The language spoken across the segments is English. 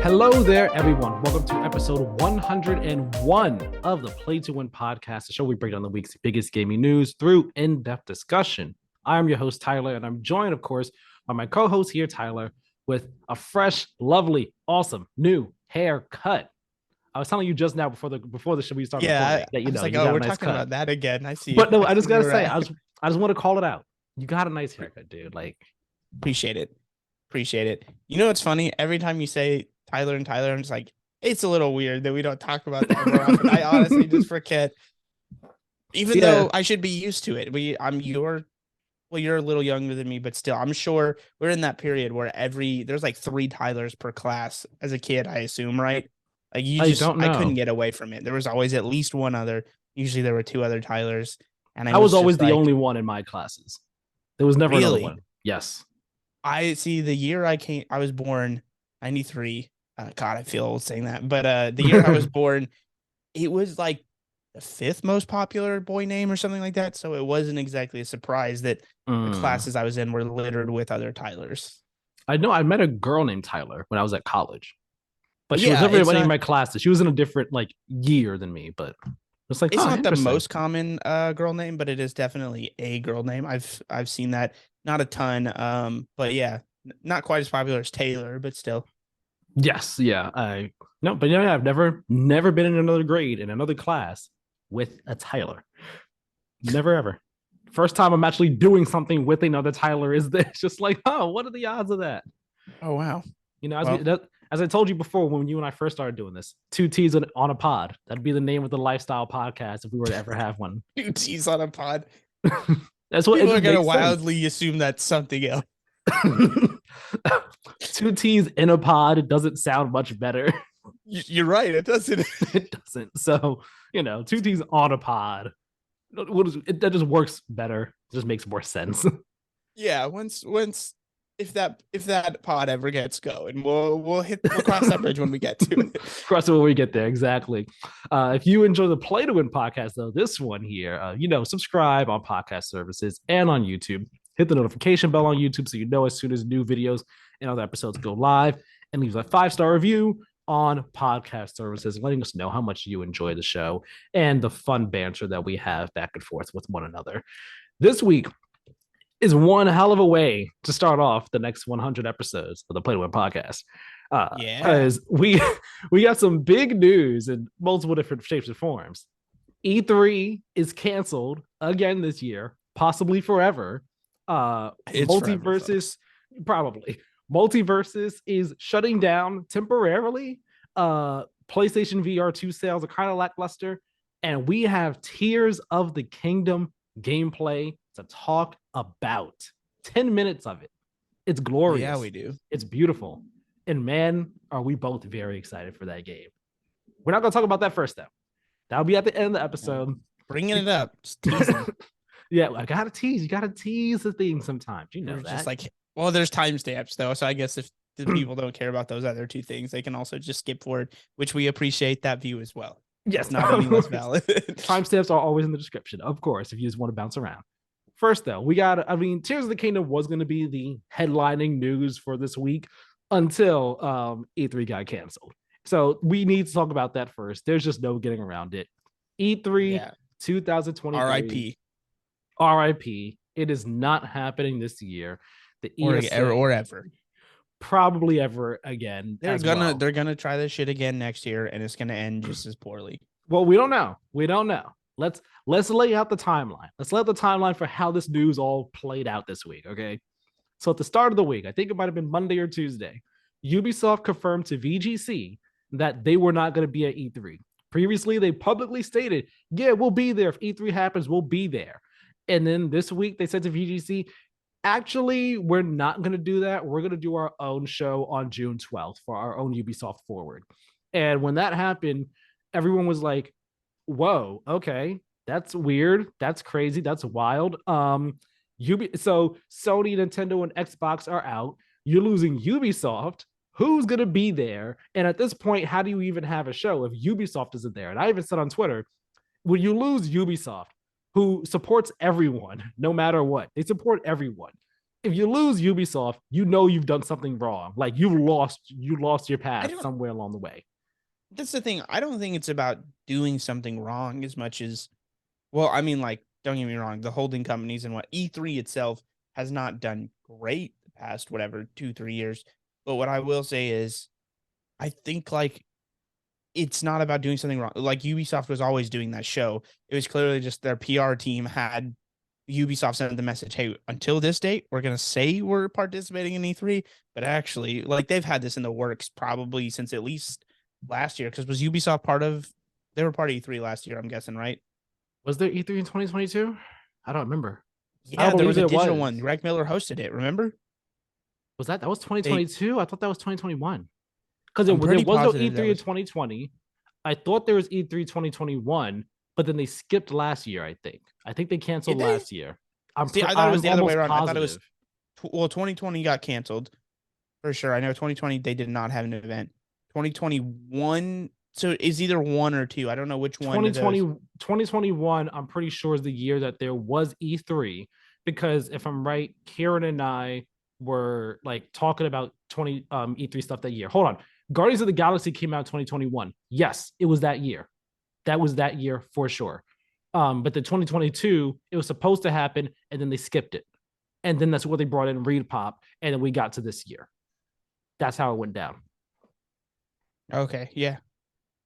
Hello there, everyone. Welcome to episode 101 of the Play to Win podcast, the show we break down the week's biggest gaming news through in-depth discussion. I'm your host, Tyler, and I'm joined, of course, by my co-host here, Tyler, with a fresh, lovely, awesome, new haircut. I was telling you just now before the show we started recording that I was like, oh, we're talking about that again. I see. But no, I just gotta say, I just want to call it out. You got a nice haircut, dude. Like, appreciate it. You know what's funny? Every time you say Tyler and Tyler, I'm just like, it's a little weird that we don't talk about that more often. I honestly just forget. Even though I should be used to it. You're a little younger than me, but still, I'm sure we're in that period where there's like 3 Tylers per class as a kid, I assume, right? Like I couldn't get away from it. There was always at least one other. Usually there were 2 other Tylers. And I was always the only one in my classes. There was never another one. Yes. I see the year I was born, 93. God, I feel old saying that. But the year I was born, it was like the 5th most popular boy name or something like that. So it wasn't exactly a surprise that the classes I was in were littered with other Tylers. I know I met a girl named Tyler when I was at college. But she was never in my classes. She was in a different year than me, but it's like it's not the most common girl name, but it is definitely a girl name. I've seen that, not a ton, but yeah, not quite as popular as Taylor, but still. Yes, yeah. I've never been in another grade in another class with a Tyler. Never ever. First time I'm actually doing something with another Tyler is this. Just like, what are the odds of that? Oh wow. As I told you before, when you and I first started doing this, 2 T's on a pod. That'd be the name of the lifestyle podcast if we were to ever have one. 2 T's on a pod. That's what people are going to wildly assume that's something else. 2 T's in a pod. It doesn't sound much better. You're right. It doesn't. It doesn't. So, 2 T's on a pod. That just works better. It just makes more sense. Yeah. Once. If that pod ever gets going, we'll cross that bridge when we get to it. Cross it when we get there, exactly. If you enjoy the Play to Win podcast, though, this one here, subscribe on podcast services and on YouTube. Hit the notification bell on YouTube so you know as soon as new videos and other episodes go live, and leave a 5-star review on podcast services, letting us know how much you enjoy the show and the fun banter that we have back and forth with one another. This week is one hell of a way to start off the next 100 episodes of the Play to Win podcast. Because we got some big news in multiple different shapes and forms. E3 is canceled again this year, possibly forever. MultiVersus, probably. MultiVersus is shutting down temporarily. PlayStation VR2 sales are kind of lackluster. And we have Tears of the Kingdom gameplay to talk about. 10 minutes of it. It's glorious. Yeah, we do. It's beautiful. And man, are we both very excited for that game. We're not going to talk about that first, though. That'll be at the end of the episode. Bringing it up. Just teasing. Yeah, I got to tease. You got to tease the thing sometimes. You know that. Just there's timestamps, though. So I guess if the people don't care about those other 2 things, they can also just skip forward, which we appreciate that view as well. Yes. It's not any less valid. Timestamps are always in the description, of course, if you just want to bounce around. First, though, Tears of the Kingdom was going to be the headlining news for this week until E3 got canceled. So we need to talk about that first. There's just no getting around it. E3 2023. RIP. It is not happening this year. The ESA, or ever. Probably ever again. They're gonna try this shit again next year, and it's gonna end just as poorly. Well, we don't know. Let's lay out the timeline. Let's lay out the timeline for how this news all played out this week, okay? So at the start of the week, I think it might have been Monday or Tuesday, Ubisoft confirmed to VGC that they were not going to be at E3. Previously, they publicly stated, yeah, we'll be there. If E3 happens, we'll be there. And then this week, they said to VGC, actually, we're not going to do that. We're going to do our own show on June 12th for our own Ubisoft Forward. And when that happened, everyone was like, whoa, okay, that's weird. That's crazy. That's wild. So Sony, Nintendo, and Xbox are out. You're losing Ubisoft. Who's going to be there? And at this point, how do you even have a show if Ubisoft isn't there? And I even said on Twitter, when you lose Ubisoft, who supports everyone, no matter what, they support everyone. if you lose Ubisoft, you know you've done something wrong. Like you lost your I path don't. somewhere along the way. That's the thing. I don't think it's about doing something wrong as much as, well, I mean, like, don't get me wrong, the holding companies and what E3 itself has not done great the past whatever 2 3 years. But what I will say is, I think like it's not about doing something wrong. Like Ubisoft was always doing that show. It was clearly just their PR team had Ubisoft sent the message, hey, until this date, we're gonna say we're participating in E3, but actually, like they've had this in the works probably since at least last year. Because was Ubisoft part of? They were part of E3 last year, I'm guessing, right? Was there E3 in 2022? I don't remember. I don't Yeah, there believe was a there digital was. one. Greg Miller hosted it. Remember? Was that 2022? They. I thought that was 2021. Because I'm there pretty was no positive that E3 in was. 2020. I thought there was E3 2021, but then they skipped last year. I think they canceled Did they? last year. See, I thought it was I'm the other way almost around. I thought it was. positive. Well, 2020 got canceled for sure. I know 2020 they did not have an event. 2021. So it's either one or two. I don't know which one of 2020 those. 2021, I'm pretty sure is the year that there was E3, because if I'm right, Kieran and I were like talking about 20 E3 stuff that year. Hold on. Guardians of the Galaxy came out in 2021. Yes, it was that year. That was that year for sure. But the 2022, it was supposed to happen, and then they skipped it. And then that's what they brought in Reed Pop, and then we got to this year. That's how it went down. Okay, yeah.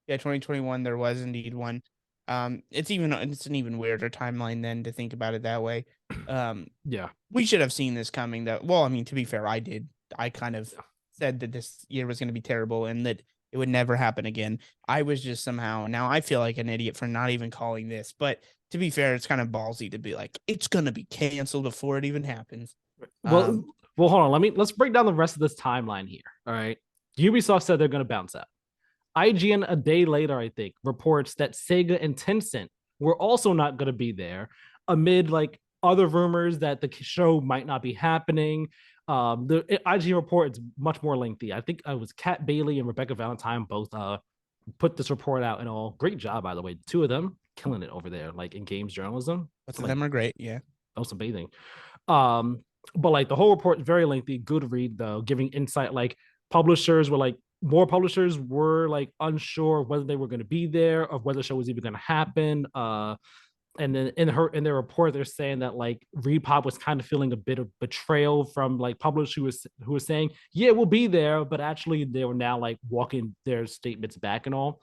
Yeah, 2021 there was indeed one. It's an even weirder timeline then to think about it that way. Um, Yeah. we should have seen this coming though. Well, I mean, to be fair, I did. I kind of said that this year was going to be terrible and that it would never happen again. I was just somehow, now I feel like an idiot for not even calling this, but to be fair, it's kind of ballsy to be like it's going to be canceled before it even happens. Well, well, hold on. Let's break down the rest of this timeline here. All right. Ubisoft said they're going to bounce out. IGN a day later, I think, reports that Sega and Tencent were also not going to be there amid like other rumors that the show might not be happening. The IGN report is much more lengthy. I think it was Kat Bailey and Rebecca Valentine both put this report out and all. Great job, by the way. The two of them killing it over there, like in games journalism. Both So of like, them are great. Yeah. that was amazing. But like the whole report is very lengthy, good read though, giving insight. Like publishers were like more publishers were like unsure whether they were going to be there or whether the show was even going to happen. And then in their report, they're saying that like Repop was kind of feeling a bit of betrayal from like publishers who was saying, yeah, we'll be there, but actually they were now like walking their statements back and all.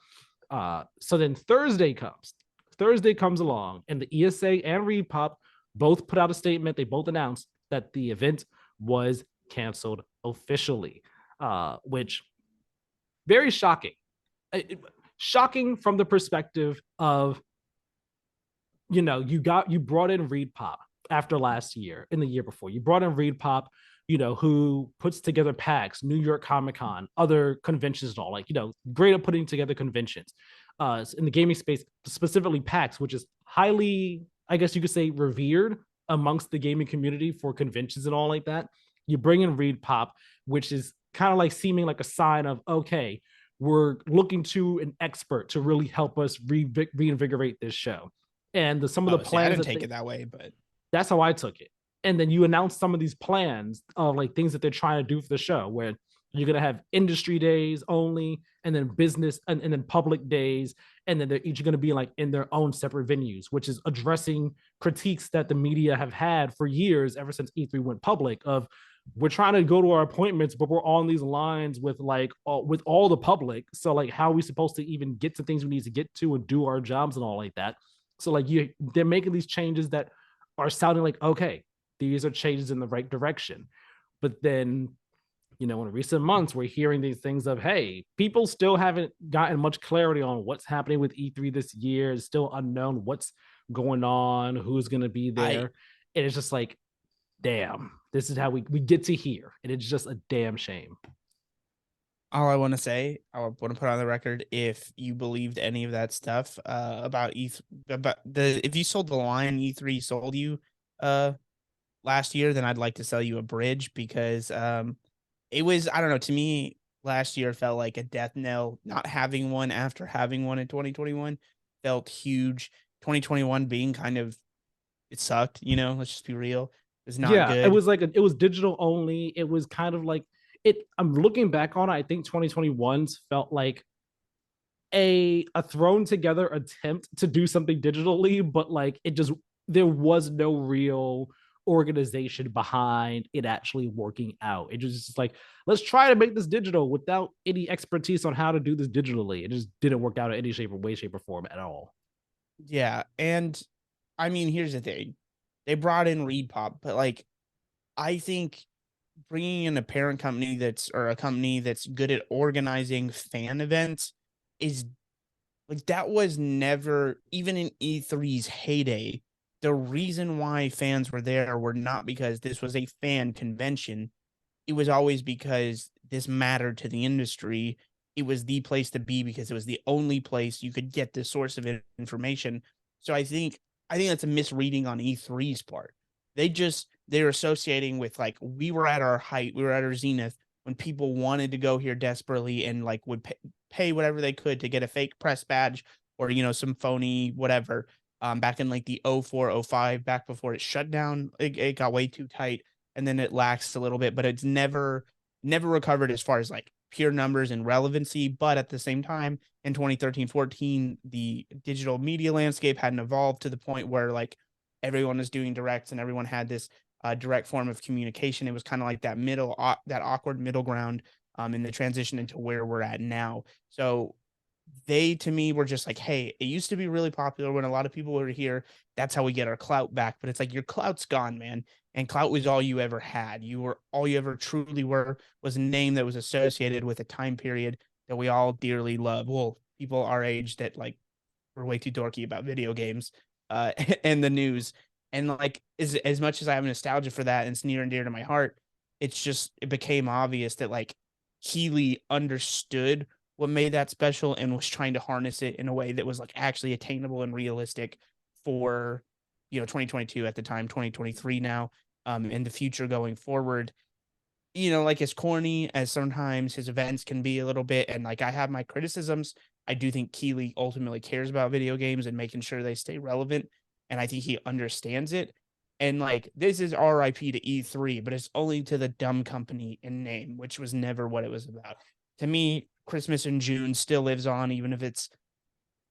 So then Thursday comes along, and the ESA and Repop both put out a statement. They both announced that the event was canceled officially, which very shocking. Shocking from the perspective of, you brought in Reed Pop after last year, in the year before. You brought in Reed Pop, who puts together PAX, New York Comic Con, other conventions and all, like, great at putting together conventions. In the gaming space, specifically PAX, which is highly, I guess you could say, revered amongst the gaming community for conventions and all like that. You bring in Reed Pop, which is kind of like seeming like a sign of, okay, we're looking to an expert to really help us reinvigorate this show. And some of the Oh, see, I plans didn't that take it that way, but that's how I took it. And then you announce some of these plans of like things that they're trying to do for the show, where you're gonna have industry days only, and then business and then public days, and then they're each gonna be like in their own separate venues, which is addressing critiques that the media have had for years, ever since E3 went public. Of we're trying to go to our appointments, but we're on these lines with like with all the public. So like, how are we supposed to even get to things we need to get to and do our jobs and all like that? So like they're making these changes that are sounding like, okay, these are changes in the right direction. But then, in recent months, we're hearing these things of, hey, people still haven't gotten much clarity on what's happening with E3 this year. It's still unknown what's going on, who's going to be I there. And it's just like, damn, this is how we get to here. And it's just a damn shame. all I want to say, I want to put on the record, if you believed any of that stuff about about the if you sold the line E3 sold you uh last year, then I'd like to sell you a bridge because it was, I don't know, to me last year felt like a death knell. Not having one after having one in 2021 felt huge. 2021 being kind of, it sucked, let's just be real. Is not Yeah, it good. was like it was digital only. It was kind of like it. I'm looking back on it. I think 2021's felt like a thrown together attempt to do something digitally, but like it just there was no real organization behind it actually working out. It was just like, let's try to make this digital without any expertise on how to do this digitally. It just didn't work out in any shape or way, shape, or form at all. Yeah, and I mean, here's the thing: they brought in Repop, but like, I think bringing in a parent company that's or a company that's good at organizing fan events is like that was never even in E3's heyday. The reason why fans were there were not because this was a fan convention. It was always because this mattered to the industry. It was the place to be because it was the only place you could get this source of information. So I think that's a misreading on E3's part. They're associating with like we were at our height, we were at our zenith when people wanted to go here desperately and like would pay whatever they could to get a fake press badge or some phony whatever. Back in like the 0405, back before it shut down, it got way too tight and then it laxed a little bit, but it's never recovered as far as like pure numbers and relevancy. But at the same time, in 2013-14, the digital media landscape hadn't evolved to the point where like everyone was doing directs and everyone had this direct form of communication. It was kind of like that awkward middle ground in the transition into where we're at now. So they to me were just like, hey, it used to be really popular when a lot of people were here. That's how we get our clout back. But it's like your clout's gone, man. And clout was all you ever had. You were all you ever truly were was a name that was associated with a time period that we all dearly love. Well, people our age that like were way too dorky about video games and the news. And like as much as I have nostalgia for that and it's near and dear to my heart, it became obvious that like Keeley understood what made that special and was trying to harness it in a way that was like actually attainable and realistic for 2022 at the time, 2023 now, in the future going forward. Like as corny as sometimes his events can be a little bit, and like I have my criticisms, I do think Keeley ultimately cares about video games and making sure they stay relevant, and I think he understands it. And like this is RIP to E3, but it's only to the dumb company in name, which was never what it was about. To me, Christmas in June still lives on, even if it's.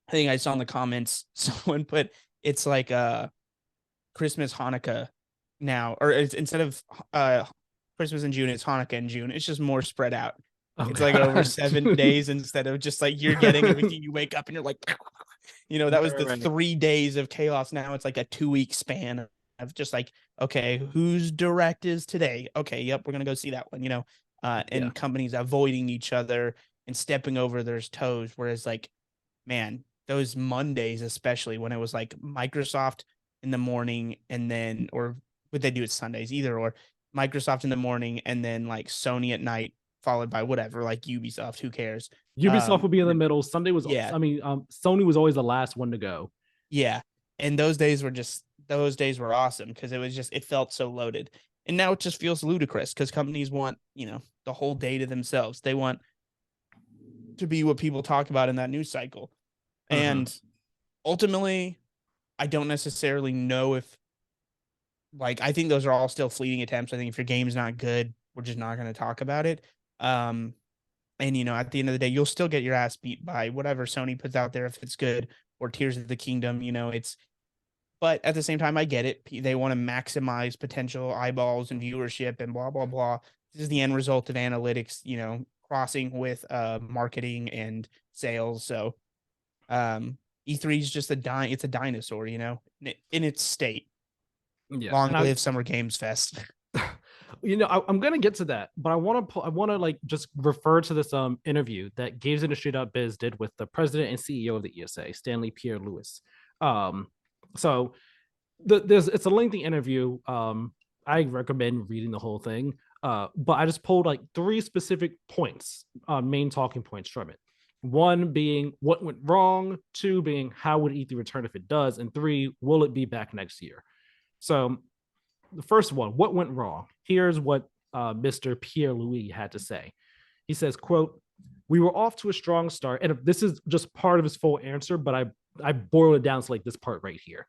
I think I saw in the comments someone put it's like Christmas Hanukkah now, or it's instead of Christmas in June, it's Hanukkah in June. It's just more spread out. Oh It's like over god. 7 days instead of just like you're getting everything. You wake up and you're like, that was Right, the right. 3 days of chaos. Now it's like a 2 week span of just like, okay, whose direct is today? Okay, yep, we're gonna go see that one. Yeah. And companies avoiding each other and stepping over their toes. Whereas like, man, those Mondays, especially when it was like Microsoft in the morning and then, or would they do it Sundays either, or Microsoft in the morning and then like Sony at night, followed by whatever, like Ubisoft, who cares? Ubisoft would be in the middle. Sunday was, Yeah, I mean, Sony was always the last one to go. yeah. And those days were awesome because it felt so loaded. And now it just feels ludicrous because companies want, the whole day to themselves. They want to be what people talk about in that news cycle. Uh-huh. And ultimately, I don't necessarily know if like I think those are all still fleeting attempts. I think if your game's not good, we're just not going to talk about it. Um, and at the end of the day, you'll still get your ass beat by whatever Sony puts out there if it's good or Tears of the Kingdom. It's but at the same time, I get it. They want to maximize potential eyeballs and viewership and blah blah blah. This is the end result of analytics, crossing with marketing and sales. So E3 is just it's a dinosaur, in its state. Yeah. Long And live Summer Games Fest. I'm gonna get to that, but I want to like just refer to this interview that Games Industry Biz did with the president and CEO of the ESA, Stanley Pierre Lewis. Um, so it's a lengthy interview. I recommend reading the whole thing. But I just pulled like three specific points, main talking points from it. One being what went wrong, two being how would E3 return if it does, and three, will it be back next year? So the first one, what went wrong? Here's what Mr. Pierre Louis had to say. He says, quote, we were off to a strong start. And this is just part of his full answer, but I boiled it down to like this part right here.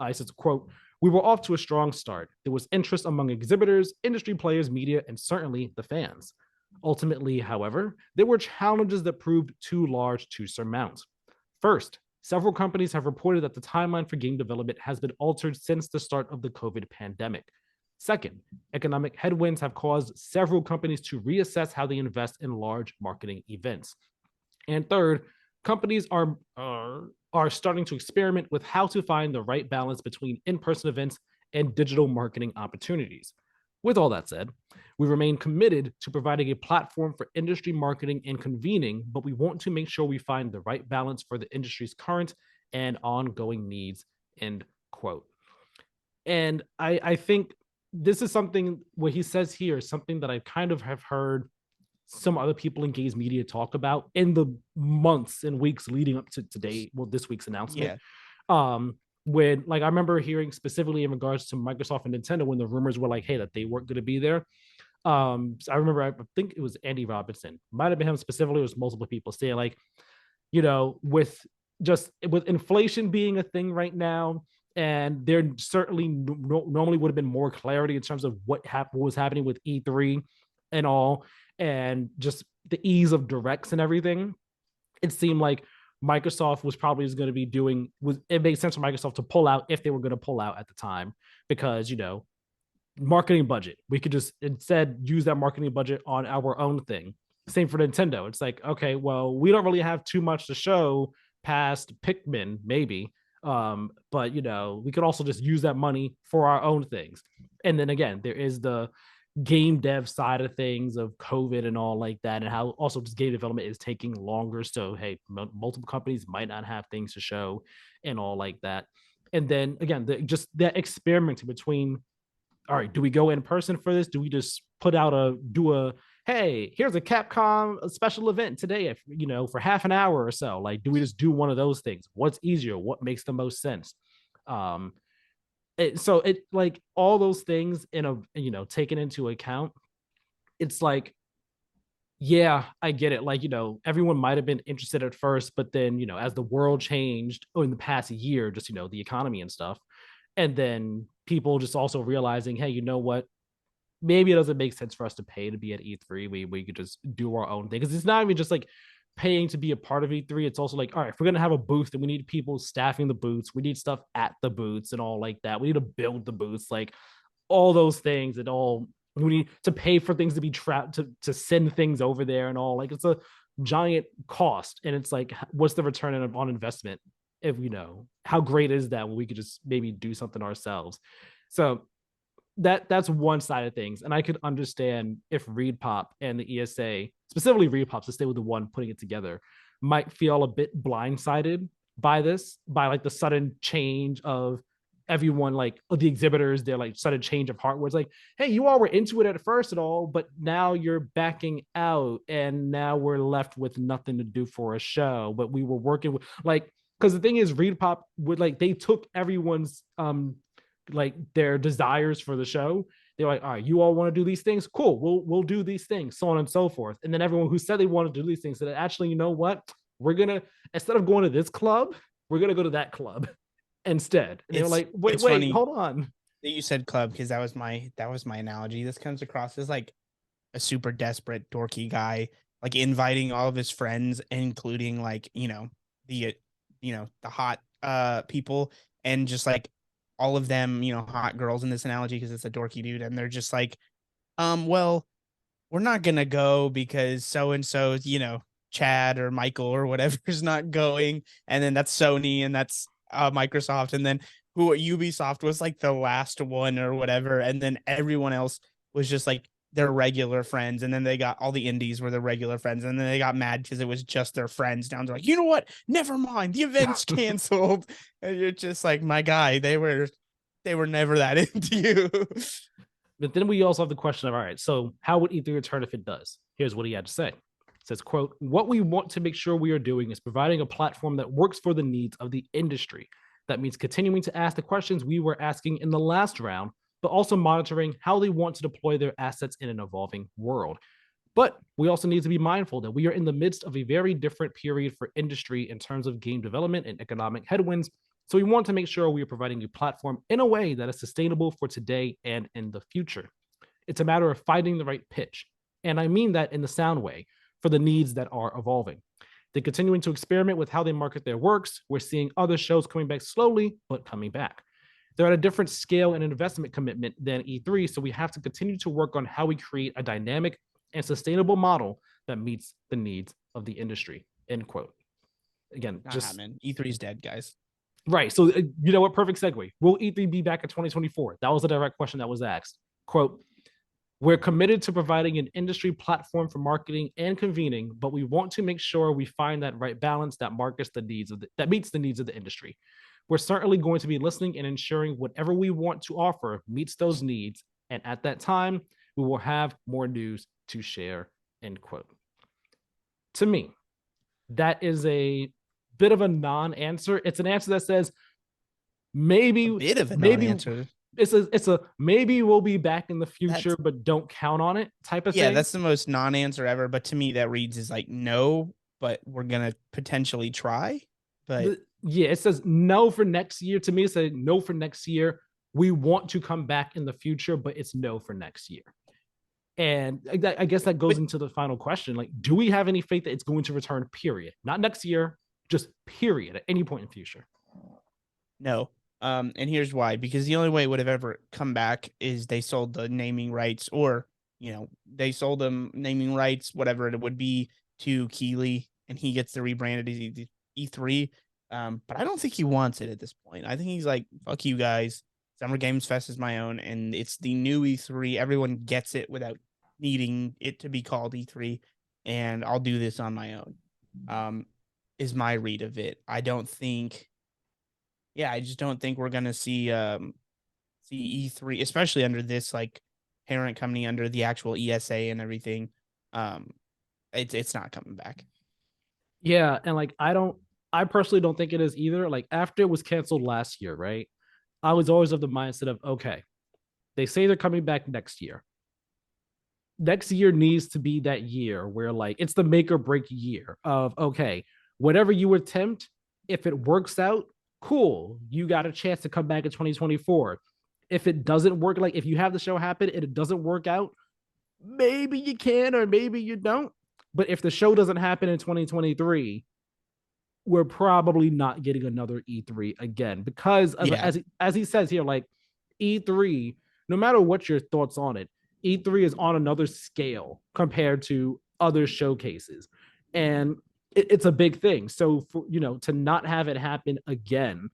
He says, quote, We were off to a strong start. There was interest among exhibitors, industry players, media, and certainly the fans. Ultimately, however, there were challenges that proved too large to surmount. First, several companies have reported that the timeline for game development has been altered since the start of the COVID pandemic. Second, economic headwinds have caused several companies to reassess how they invest in large marketing events. And third, companies are starting to experiment with how to find the right balance between in-person events and digital marketing opportunities. With all that said, we remain committed to providing a platform for industry marketing and convening, but we want to make sure we find the right balance for the industry's current and ongoing needs. End quote. And I think this is something what he says here is something that I kind of have heard some other people in games media talk about in the months and weeks leading up to today, well, this week's announcement. When like I remember hearing specifically in regards to Microsoft and Nintendo when the rumors were like, hey, that they weren't going to be there. So I remember I think it was Andy Robinson, might have been him specifically, it was multiple people saying like, with inflation being a thing right now, and there certainly normally would have been more clarity in terms of what was happening with E3 and all, and just the ease of directs and everything. It seemed like Microsoft was probably going to be it made sense for Microsoft to pull out if they were going to pull out at the time, because marketing budget, we could just instead use that marketing budget on our own thing. Same for Nintendo. It's like, okay, well, we don't really have too much to show past Pikmin, maybe. But we could also just use that money for our own things. And then again, there is the game dev side of things of COVID and all like that, and how also just game development is taking longer. So hey, multiple companies might not have things to show and all like that. And then again, just that experimenting between, all right, do we go in person for this? Do we just hey, here's a Capcom special event today, for half an hour or so? Like, do we just do one of those things? What's easier? What makes the most sense? So it like all those things taken into account, it's like, yeah, I get it. Like, everyone might have been interested at first, but then, as the world changed in the past year, just, the economy and stuff, and then people just also realizing, hey, you know what? Maybe it doesn't make sense for us to pay to be at E3. We could just do our own thing. Because it's not even just like paying to be a part of E3. It's also like, all right, if we're going to have a booth, then we need people staffing the booths. We need stuff at the booths and all like that. We need to build the booths, like all those things and all. We need to pay for things to be trapped, to send things over there and all. Like, it's a giant cost. And it's like, what's the return on investment? If how great is that when we could just maybe do something ourselves? So that's one side of things. And I could understand if ReedPop and the ESA, specifically ReedPop, to stay with the one putting it together, might feel a bit blindsided by like the sudden change of everyone, like the exhibitors, their like sudden change of heart, where it's like, hey, you all were into it at first and all, but now you're backing out and now we're left with nothing to do for a show. But we were working with, like, because the thing is, ReedPop would, like, they took everyone's like their desires for the show. They're like, all right, you all want to do these things, cool, we'll do these things, so on and so forth. And then everyone who said they wanted to do these things said, actually, you know what, we're gonna, instead of going to this club, we're gonna go to that club instead. And they're like, wait, funny, hold on, you said club, because that was my analogy. This comes across as like a super desperate dorky guy, like inviting all of his friends, including like the hot people, and just like all of them, hot girls in this analogy, because it's a dorky dude, and they're just like, well, we're not gonna go because so and so, Chad or Michael or whatever is not going, and then that's Sony and that's Microsoft, and then Ubisoft was like the last one or whatever, and then everyone else was just like their regular friends, and then they got all the indies were their regular friends, and then they got mad because it was just their friends down to like, you know what, never mind, the event's canceled. And you're just like, my guy, they were never that into you. But then we also have the question of, all right, so how would E3 return if it does? Here's what he had to say. It says, quote, what we want to make sure we are doing is providing a platform that works for the needs of the industry. That means continuing to ask the questions we were asking in the last round, but also monitoring how they want to deploy their assets in an evolving world. But we also need to be mindful that we are in the midst of a very different period for industry in terms of game development and economic headwinds So we want to make sure we are providing a platform in a way that is sustainable for today and in the future. It's a matter of finding the right pitch. And I mean that in the sound way for the needs that are evolving. They're continuing to experiment with how they market their works. We're seeing other shows coming back slowly, but coming back. They're at a different scale and investment commitment than E3, so we have to continue to work on how we create a dynamic and sustainable model that meets the needs of the industry. End quote. Again, just man. E3 is dead, guys. right. So you know what? Perfect segue. Will E3 be back in 2024? That was a direct question that was asked. Quote, we're committed to providing an industry platform for marketing and convening, but we want to make sure we find that right balance that markets the needs of that meets the needs of the industry. We're certainly going to be listening and ensuring whatever we want to offer meets those needs. And at that time, we will have more news to share. End quote. To me, that is a bit of a non-answer. It's an answer that says maybe a bit of a maybe non-answer. It's a maybe we'll be back in the future, but don't count on it type of thing. Yeah, that's the most non-answer ever. But to me, that reads as like no, but we're gonna potentially try. But yeah, it says no for next year. To me, it says no for next year. We want to come back in the future, but it's no for next year. And I guess that goes into the final question. Like, do we have any faith that it's going to return, period? Not next year, just period, at any point in the future. No. And here's why. Because the only way it would have ever come back is they sold the naming rights, or, you know, they sold them naming rights, whatever it would be, to Keeley, and he gets to rebrand it as E3. But I don't think he wants it at this point. I think he's like, fuck you guys. Summer Games Fest is my own, and it's the new E3. Everyone gets it without needing it to be called E3, and I'll do this on my own. Is my read of it. I just don't think we're gonna see E3, especially under this like parent company under the actual ESA and everything. It's not coming back. Yeah, and like I personally don't think it is either. Like after it was canceled last year, right? I was always of the mindset of okay, they say they're coming back next year. Next year needs to be that year where like it's the make or break year of okay, whatever you attempt, if it works out, cool, you got a chance to come back in 2024. If it doesn't work, like if you have the show happen and it doesn't work out, maybe you can or maybe you don't. But if the show doesn't happen in 2023, we're probably not getting another E3 again because as he says here, like E3, no matter what your thoughts on it, E3 is on another scale compared to other showcases. And it's a big thing. So for to not have it happen again,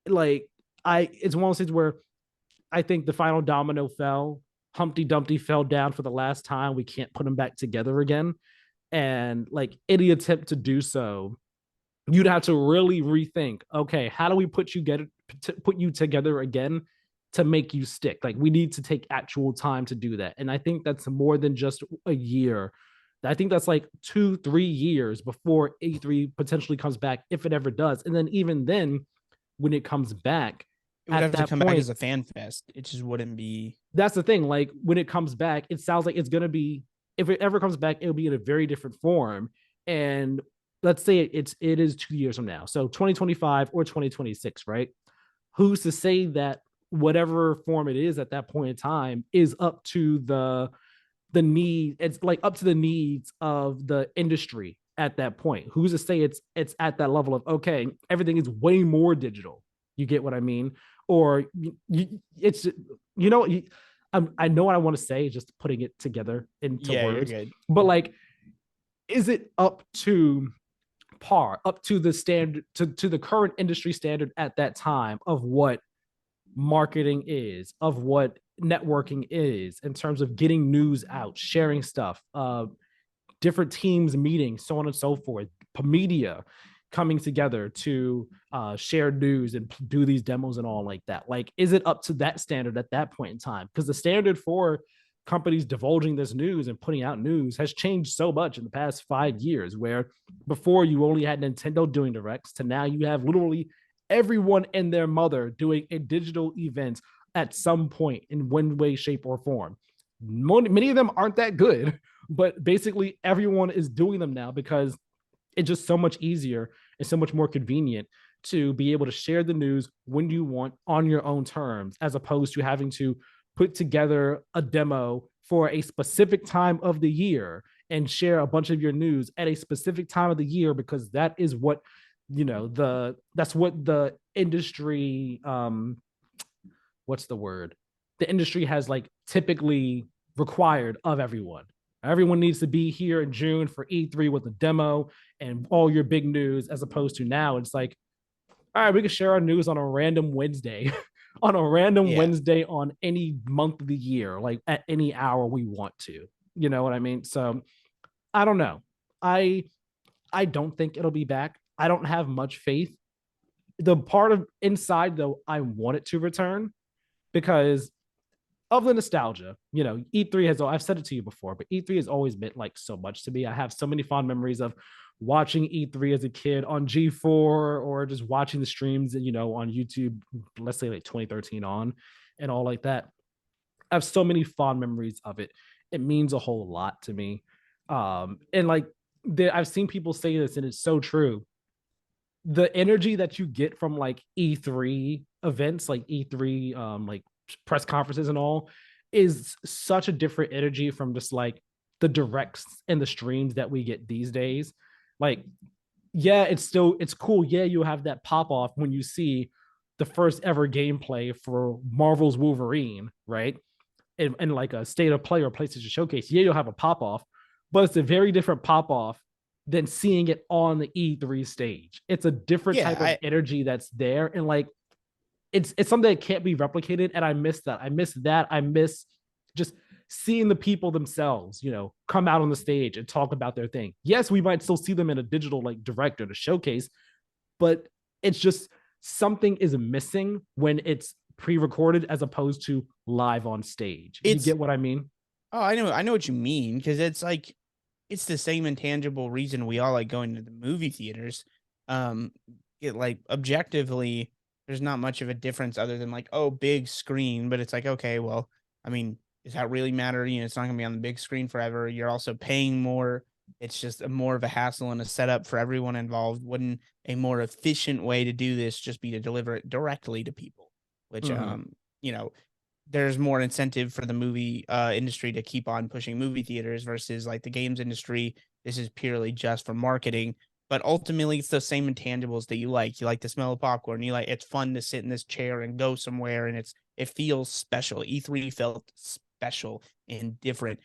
like it's one of those things where I think the final domino fell. Humpty Dumpty fell down for the last time. We can't put them back together again. And like any attempt to do so, you'd have to really rethink, okay, how do we put you together again to make you stick? Like we need to take actual time to do that. And I think that's more than just a year. I think that's like 2-3 years before E3 potentially comes back, if it ever does. And then even then, when it comes back, it would have to come back as a fan fest. It just wouldn't be. That's the thing. Like when it comes back, it sounds like it's gonna be. If it ever comes back, it'll be in a very different form. And let's say it is 2 years from now, so 2025 or 2026, right? Who's to say that whatever form it is at that point in time is up to the need? It's like up to the needs of the industry at that point. Who's to say it's at that level of okay, everything is way more digital? You get what I mean? Or it's I know what I want to say, just putting it together into words. But like, is it up to par, up to the standard, to the current industry standard at that time of what marketing is, of what networking is in terms of getting news out, sharing stuff, different teams meeting, so on and so forth, media coming together to share news and do these demos and all like that? Like, is it up to that standard at that point in time? Because the standard for companies divulging this news and putting out news has changed so much in the past 5 years, where before you only had Nintendo doing directs to now you have literally everyone and their mother doing a digital event at some point in one way, shape, or form. Many of them aren't that good, but basically everyone is doing them now because it's just so much easier and so much more convenient to be able to share the news when you want on your own terms, as opposed to having to put together a demo for a specific time of the year and share a bunch of your news at a specific time of the year, because that is what, that's what the industry, what's the word, the industry has like typically required of everyone. Everyone needs to be here in June for E3 with a demo and all your big news, as opposed to now it's like, all right, we can share our news on a random Wednesday, on a random Yeah. Wednesday on any month of the year, like at any hour we want to. You know what I mean? So I don't know. I I don't think it'll be back. I don't have much faith. The part of inside though, I want it to return because of the nostalgia. E3 has, I've said it to you before, but E3 has always meant like so much to me. I have so many fond memories of watching E3 as a kid on G4, or just watching the streams, on YouTube, let's say like 2013 on and all like that. I have so many fond memories of it. It means a whole lot to me. And like, I've seen people say this, and it's so true. The energy that you get from like E3 events, like E3, like press conferences and all, is such a different energy from just like the directs and the streams that we get these days. Like, yeah, it's cool. Yeah, you have that pop off when you see the first ever gameplay for Marvel's Wolverine, right? In like a state of play or PlayStation Showcase. Yeah, you'll have a pop off, but it's a very different pop off than seeing it on the E3 stage. It's a different Yeah, type of energy that's there, and like it's something that can't be replicated. And I miss that. I miss that. I miss just seeing the people themselves, come out on the stage and talk about their thing. Yes, we might still see them in a digital like direct or the showcase, but it's just something is missing when it's pre-recorded as opposed to live on stage. You get what I mean? Oh, I know what you mean, because it's like it's the same intangible reason we all like going to the movie theaters. It like objectively, there's not much of a difference other than like, oh, big screen, but it's like, okay, well, I mean, does that really matter? It's not gonna be on the big screen forever. You're also paying more. It's just a more of a hassle and a setup for everyone involved. Wouldn't a more efficient way to do this just be to deliver it directly to people? Which you know, there's more incentive for the movie industry to keep on pushing movie theaters versus like the games industry. This is purely just for marketing, but ultimately it's the same intangibles that you like. You like the smell of popcorn. You like, it's fun to sit in this chair and go somewhere, and it feels special. E3 felt special and different.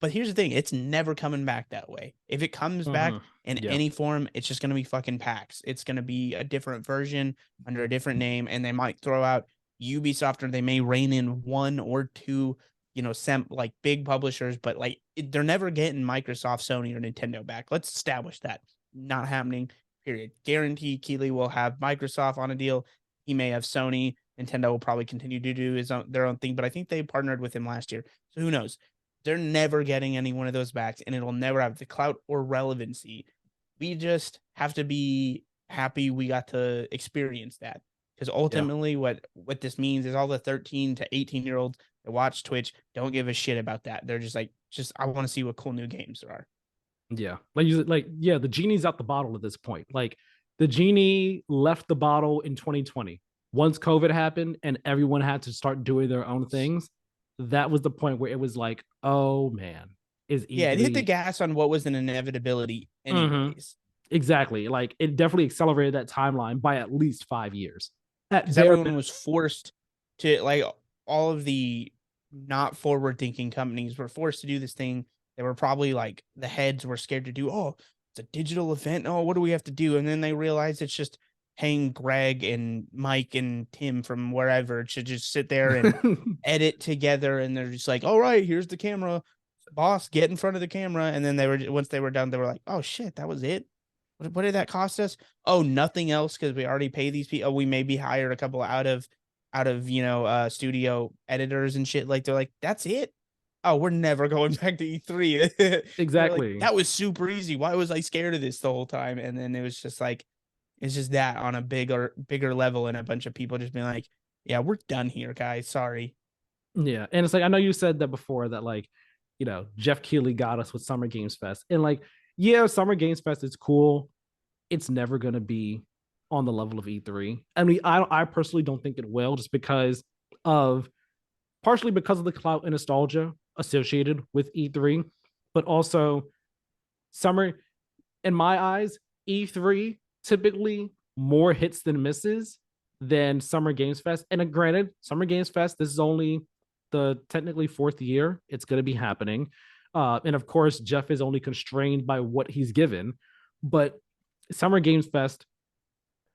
But here's the thing, it's never coming back that way. If it comes back in any form, it's just going to be fucking PAX. It's going to be a different version under a different name, and they might throw out Ubisoft, or they may rein in one or two, like big publishers, but like they're never getting Microsoft, Sony, or Nintendo back. Let's establish that. Not happening, period. Guarantee Keeley will have Microsoft on a deal. He may have Sony. Nintendo will probably continue to do their own thing, but I think they partnered with him last year. So who knows? They're never getting any one of those back, and it'll never have the clout or relevancy. We just have to be happy we got to experience that. Because ultimately, what this means is all the 13 to 18-year-olds that watch Twitch don't give a shit about that. They're just like, I want to see what cool new games there are. Yeah. The genie's out the bottle at this point. Like, the genie left the bottle in 2020. Once COVID happened and everyone had to start doing their own things, that was the point where it was like, oh man, is E3. Yeah, it hit the gas on what was an inevitability anyways. Exactly. Like, it definitely accelerated that timeline by at least 5 years. Because everyone was forced to, like, all of the not forward thinking companies were forced to do this thing. They were probably like, the heads were scared to do, oh, it's a digital event. Oh, what do we have to do? And then they realized it's just paying Greg and Mike and Tim from wherever to just sit there and edit together. And they're just like, all right, here's the camera. Boss, get in front of the camera. And then once they were done, they were like, oh shit, that was it. What did that cost us? Oh, nothing else, because we already pay these people. Oh, we maybe hired a couple out of studio editors and shit. Like, they're like, that's it. Oh, we're never going back to E3. Exactly. Like, that was super easy. Why was I scared of this the whole time? And then it was just like, it's just that on a bigger level, and a bunch of people just being like, yeah, we're done here, guys. Sorry. Yeah. And it's like, I know you said that before, that like, Jeff Keighley got us with Summer Games Fest. And like, yeah, Summer Games Fest is cool. It's never going to be on the level of E3. I mean, I personally don't think it will, just because of partially because of the clout and nostalgia associated with E3, but also summer, in my eyes, E3 typically more hits than misses than Summer Games Fest. And granted, Summer Games Fest, this is only the technically fourth year it's going to be happening. And of course, Jeff is only constrained by what he's given. But Summer Games Fest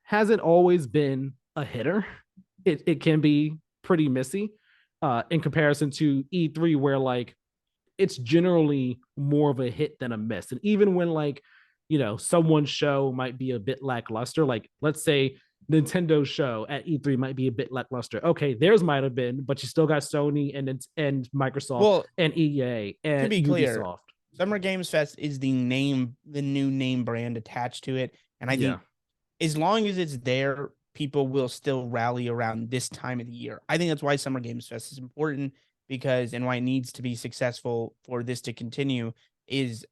hasn't always been a hitter. It can be pretty missy in comparison to E3, where like it's generally more of a hit than a miss. And even when like, someone's show might be a bit lackluster, like let's say Nintendo's show at E3 might be a bit lackluster. Okay, theirs might have been, but you still got Sony and Microsoft Well, and EA to and be clear, Ubisoft. Summer Games Fest is the new name brand attached to it. And I Yeah. think as long as it's there, people will still rally around this time of the year. I think that's why Summer Games Fest is important, because, and why it needs to be successful for this to continue, is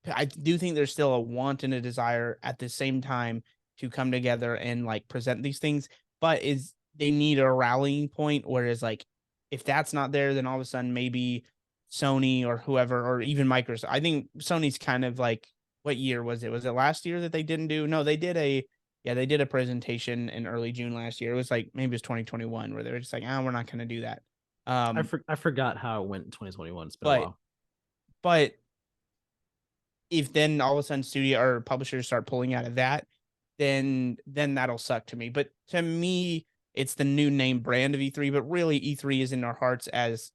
I do think there's still a want and a desire at the same time to come together and like present these things, but is they need a rallying point. Whereas like if that's not there, then all of a sudden maybe Sony or whoever, or even Microsoft. I think Sony's kind of like, what year was it? Was it last year that they didn't do? No, they did a presentation in early June last year. It was like, maybe it was 2021, where they were just like, we're not going to do that. I forgot how it went in 2021. It's been a But while. but if then all of a sudden studio or publishers start pulling out of that, then that'll suck to me. But to me, it's the new name brand of E3, but really E3 is in our hearts as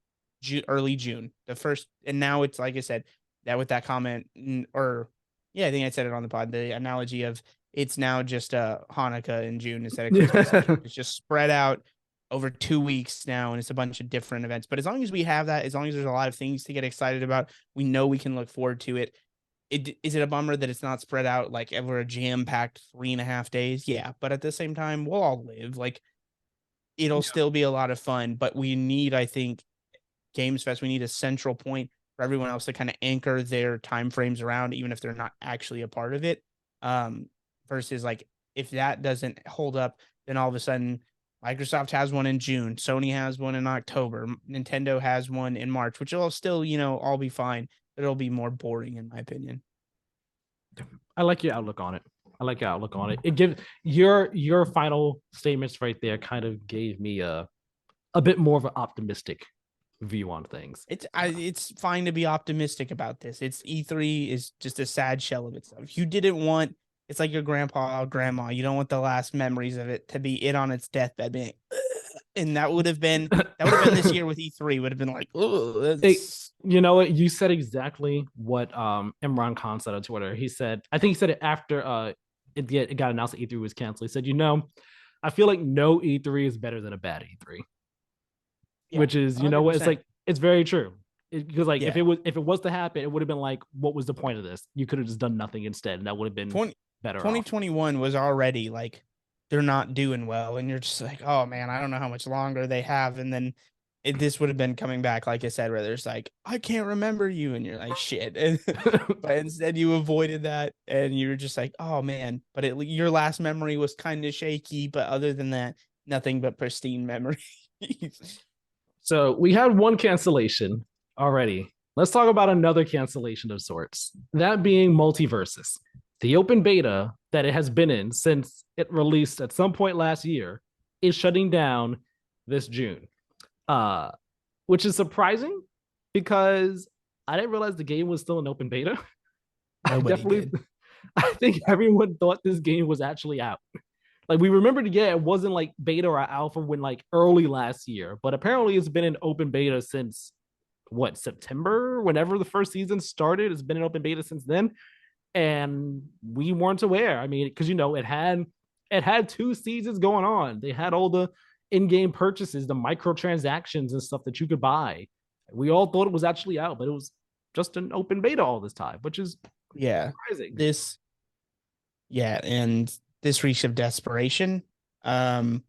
early June, the first. And now it's like I said, that with that comment, or yeah, I think I said it on the pod, the analogy of it's now just Hanukkah in June instead of Christmas. It's just spread out over 2 weeks now, and it's a bunch of different events. But as long as we have that, as long as there's a lot of things to get excited about, we know we can look forward to it. Is it a bummer that it's not spread out like ever a jam-packed 3.5 days? Yeah, but at the same time, we'll all live. Like, it'll still be a lot of fun, but we need, I think, Games Fest, we need a central point for everyone else to kind of anchor their time frames around, even if they're not actually a part of it. Versus like, if that doesn't hold up, then all of a sudden Microsoft has one in June, Sony has one in October, Nintendo has one in March, which will still, all be fine, but it'll be more boring in my opinion. I like your outlook on it. It gives your final statements right there kind of gave me a bit more of an optimistic view on things. It's fine to be optimistic about this. It's E3 is just a sad shell of itself. You didn't want, it's like your grandpa or grandma. You don't want the last memories of it to be it on its deathbed being, and that would have been this year with E3. Would have been like, oh, you know what? You said exactly what Imran Khan said on Twitter. He said, I think he said it after it got announced that E3 was canceled. He said, I feel like no E3 is better than a bad E3. Yeah, which is, what, it's like, it's very true. Because like, if it was to happen, it would have been like, what was the point of this? You could have just done nothing instead, and that would have been better. 2021 was already like, they're not doing well, and you're just like, oh man, I don't know how much longer they have. And then this would have been coming back, like I said, where there's like, I can't remember you, and you're like, shit. But instead you avoided that, and you're just like, oh man. But your last memory was kind of shaky, but other than that, nothing but pristine memories. So we had one cancellation already. Let's talk about another cancellation of sorts, that being MultiVersus. The open beta that it has been in since it released at some point last year is shutting down this June, which is surprising because I didn't realize the game was still in open beta. Nobody did. I think everyone thought this game was actually out. Like, we remembered, it wasn't like beta or alpha when like early last year, but apparently it's been in open beta since what, September, whenever the first season started. It's been in open beta since then, and we weren't aware. I mean, because it had 2 seasons going on. They had all the in-game purchases, the microtransactions and stuff that you could buy. We all thought it was actually out, but it was just an open beta all this time, which is surprising. And this reach of desperation, it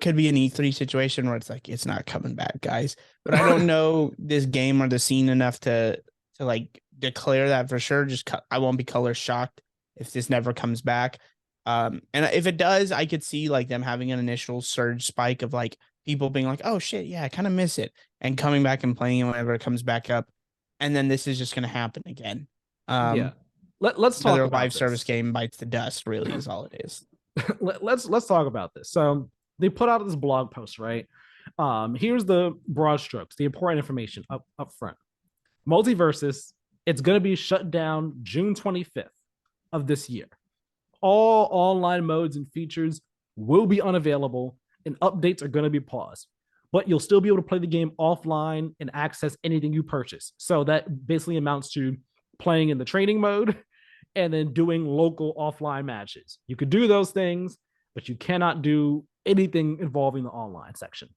could be an E3 situation where it's like, it's not coming back, guys. But I don't know this game or the scene enough to like declare that for sure. I won't be color shocked if this never comes back. And if it does, I could see like them having an initial surge spike of like people being like, oh shit, yeah, I kind of miss it, and coming back and playing it whenever it comes back up. And then this is just going to happen again. Yeah. Let's talk Another about live service this. game bites the dust, really, is all it is. Let's talk about this. So they put out this blog post, right? Here's the broad strokes, the important information up front. MultiVersus, it's going to be shut down June 25th of this year. All online modes and features will be unavailable, and updates are going to be paused. But you'll still be able to play the game offline and access anything you purchase. So that basically amounts to playing in the training mode and then doing local offline matches. You could do those things, but you cannot do anything involving the online section.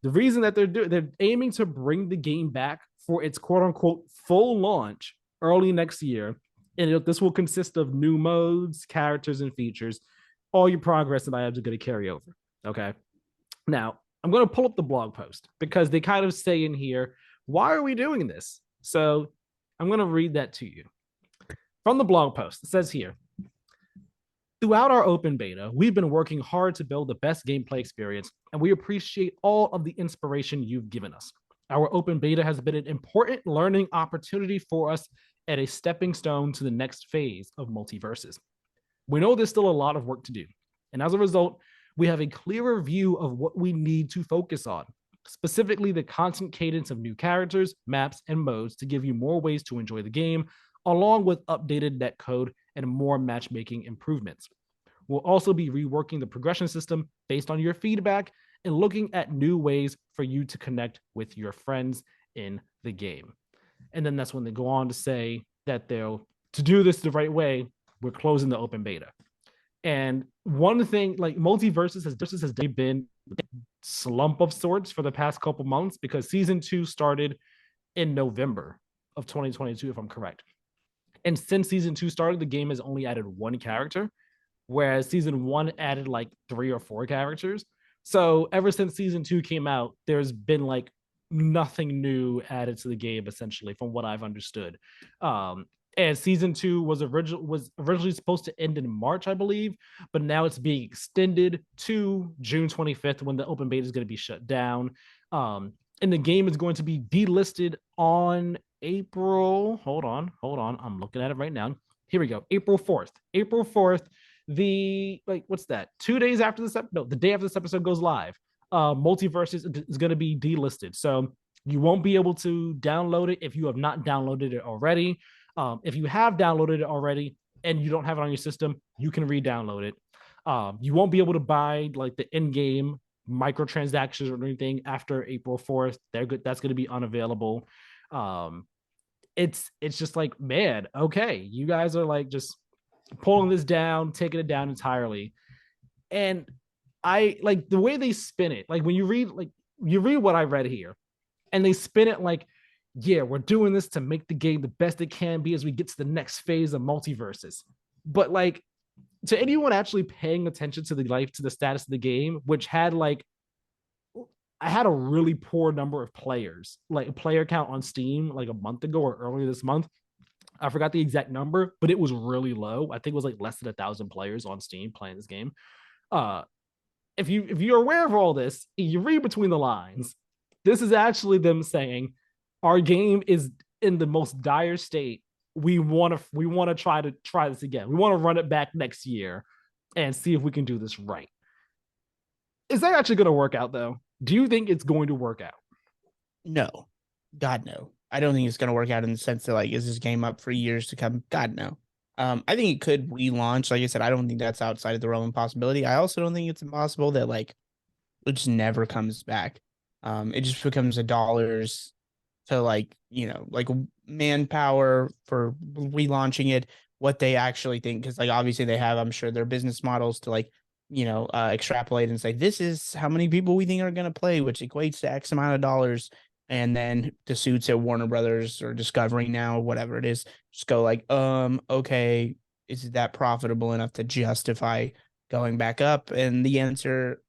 The reason that they're aiming to bring the game back for its quote unquote full launch early next year, and this will consist of new modes, characters, and features. All your progress and items are going to carry over. Okay. Now, I'm going to pull up the blog post because they kind of say in here, why are we doing this? So I'm going to read that to you. From the blog post, it says here, throughout our open beta, we've been working hard to build the best gameplay experience, and we appreciate all of the inspiration you've given us. Our open beta has been an important learning opportunity for us and a stepping stone to the next phase of MultiVersus. We know there's still a lot of work to do, and as a result, we have a clearer view of what we need to focus on, specifically the constant cadence of new characters, maps, and modes to give you more ways to enjoy the game, along with updated netcode and more matchmaking improvements. We'll also be reworking the progression system based on your feedback and looking at new ways for you to connect with your friends in the game. And then that's when they go on to say that to do this the right way, we're closing the open beta. And one thing, like MultiVersus has been a slump of sorts for the past couple months because season 2 started in November of 2022, if I'm correct. And since season 2 started, the game has only added one character, whereas season 1 added like 3 or 4 characters. So ever since season 2 came out, there's been like nothing new added to the game, essentially, from what I've understood. And season 2 was originally supposed to end in March, I believe, but now it's being extended to June 25th when the open beta is going to be shut down. And the game is going to be delisted on April. Hold on. I'm looking at it right now. Here we go. April 4th. April 4th. What's that? 2 days after this the day after this episode goes live. MultiVersus is going to be delisted. So you won't be able to download it if you have not downloaded it already. If you have downloaded it already and you don't have it on your system, you can re-download it. You won't be able to buy like the in-game microtransactions or anything after April 4th. That's going to be unavailable. It's just like, man, okay, you guys are like just pulling this down, taking it down entirely. And I like the way they spin it. Like when you read what I read here, and they spin it like, yeah, we're doing this to make the game the best it can be as we get to the next phase of MultiVersus. But like, to anyone actually paying attention to the status of the game, which had like, I had a really poor number of players, like a player count on Steam like a month ago or earlier this month. I forgot the exact number, but it was really low. I think it was like less than 1,000 players on Steam playing this game. If you're aware of all this, you read between the lines. This is actually them saying our game is in the most dire state. We want to try this again. We want to run it back next year and see if we can do this right. Is that actually going to work out though? Do you think it's going to work out? No. God, no. I don't think it's going to work out in the sense that, like, is this game up for years to come? God, no. I think it could relaunch. Like I said, I don't think that's outside of the realm of possibility. I also don't think it's impossible that, like, it just never comes back. It just becomes $1 to, like, like manpower for relaunching it, what they actually think. Because, like, obviously they have, I'm sure, their business models to, like, extrapolate and say, this is how many people we think are going to play, which equates to X amount of dollars. And then the suits at Warner Brothers or Discovery now, whatever it is, just go like, okay, is that profitable enough to justify going back up? And the answer,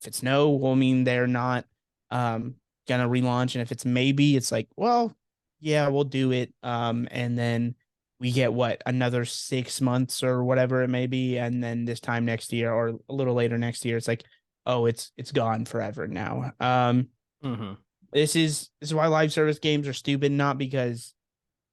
if it's no, will mean they're not gonna relaunch. And if it's maybe, it's like, well, yeah, we'll do it. And then we get what, another 6 months or whatever it may be, and then this time next year or a little later next year, it's like, oh, it's gone forever now. Mm-hmm. This is why live service games are stupid, not because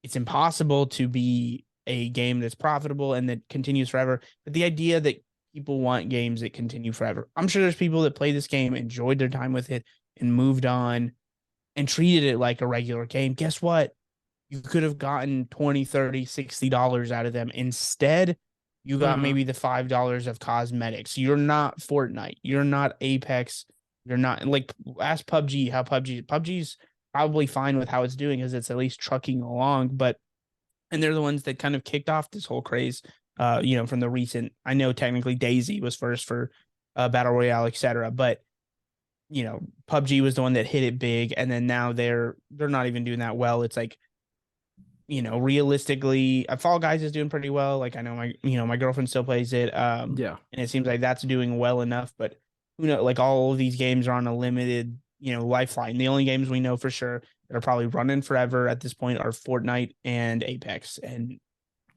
it's impossible to be a game that's profitable and that continues forever, but the idea that people want games that continue forever. I'm sure there's people that play this game, enjoyed their time with it, and moved on and treated it like a regular game. Guess what? You could have gotten 20, 30, $60 out of them. Instead, you got Mm-hmm. maybe the $5 of cosmetics. You're not Fortnite. You're not Apex. You're not like, ask PUBG how PUBG's probably fine with how it's doing because it's at least trucking along. But and they're the ones that kind of kicked off this whole craze. From the recent. I know technically Daisy was first for Battle Royale, etc. But PUBG was the one that hit it big, and then now they're not even doing that well. It's like, realistically, Fall Guys is doing pretty well. Like, I know my girlfriend still plays it. Yeah. And it seems like that's doing well enough, but who knows? Like, all of these games are on a limited, lifeline. The only games we know for sure that are probably running forever at this point are Fortnite and Apex. And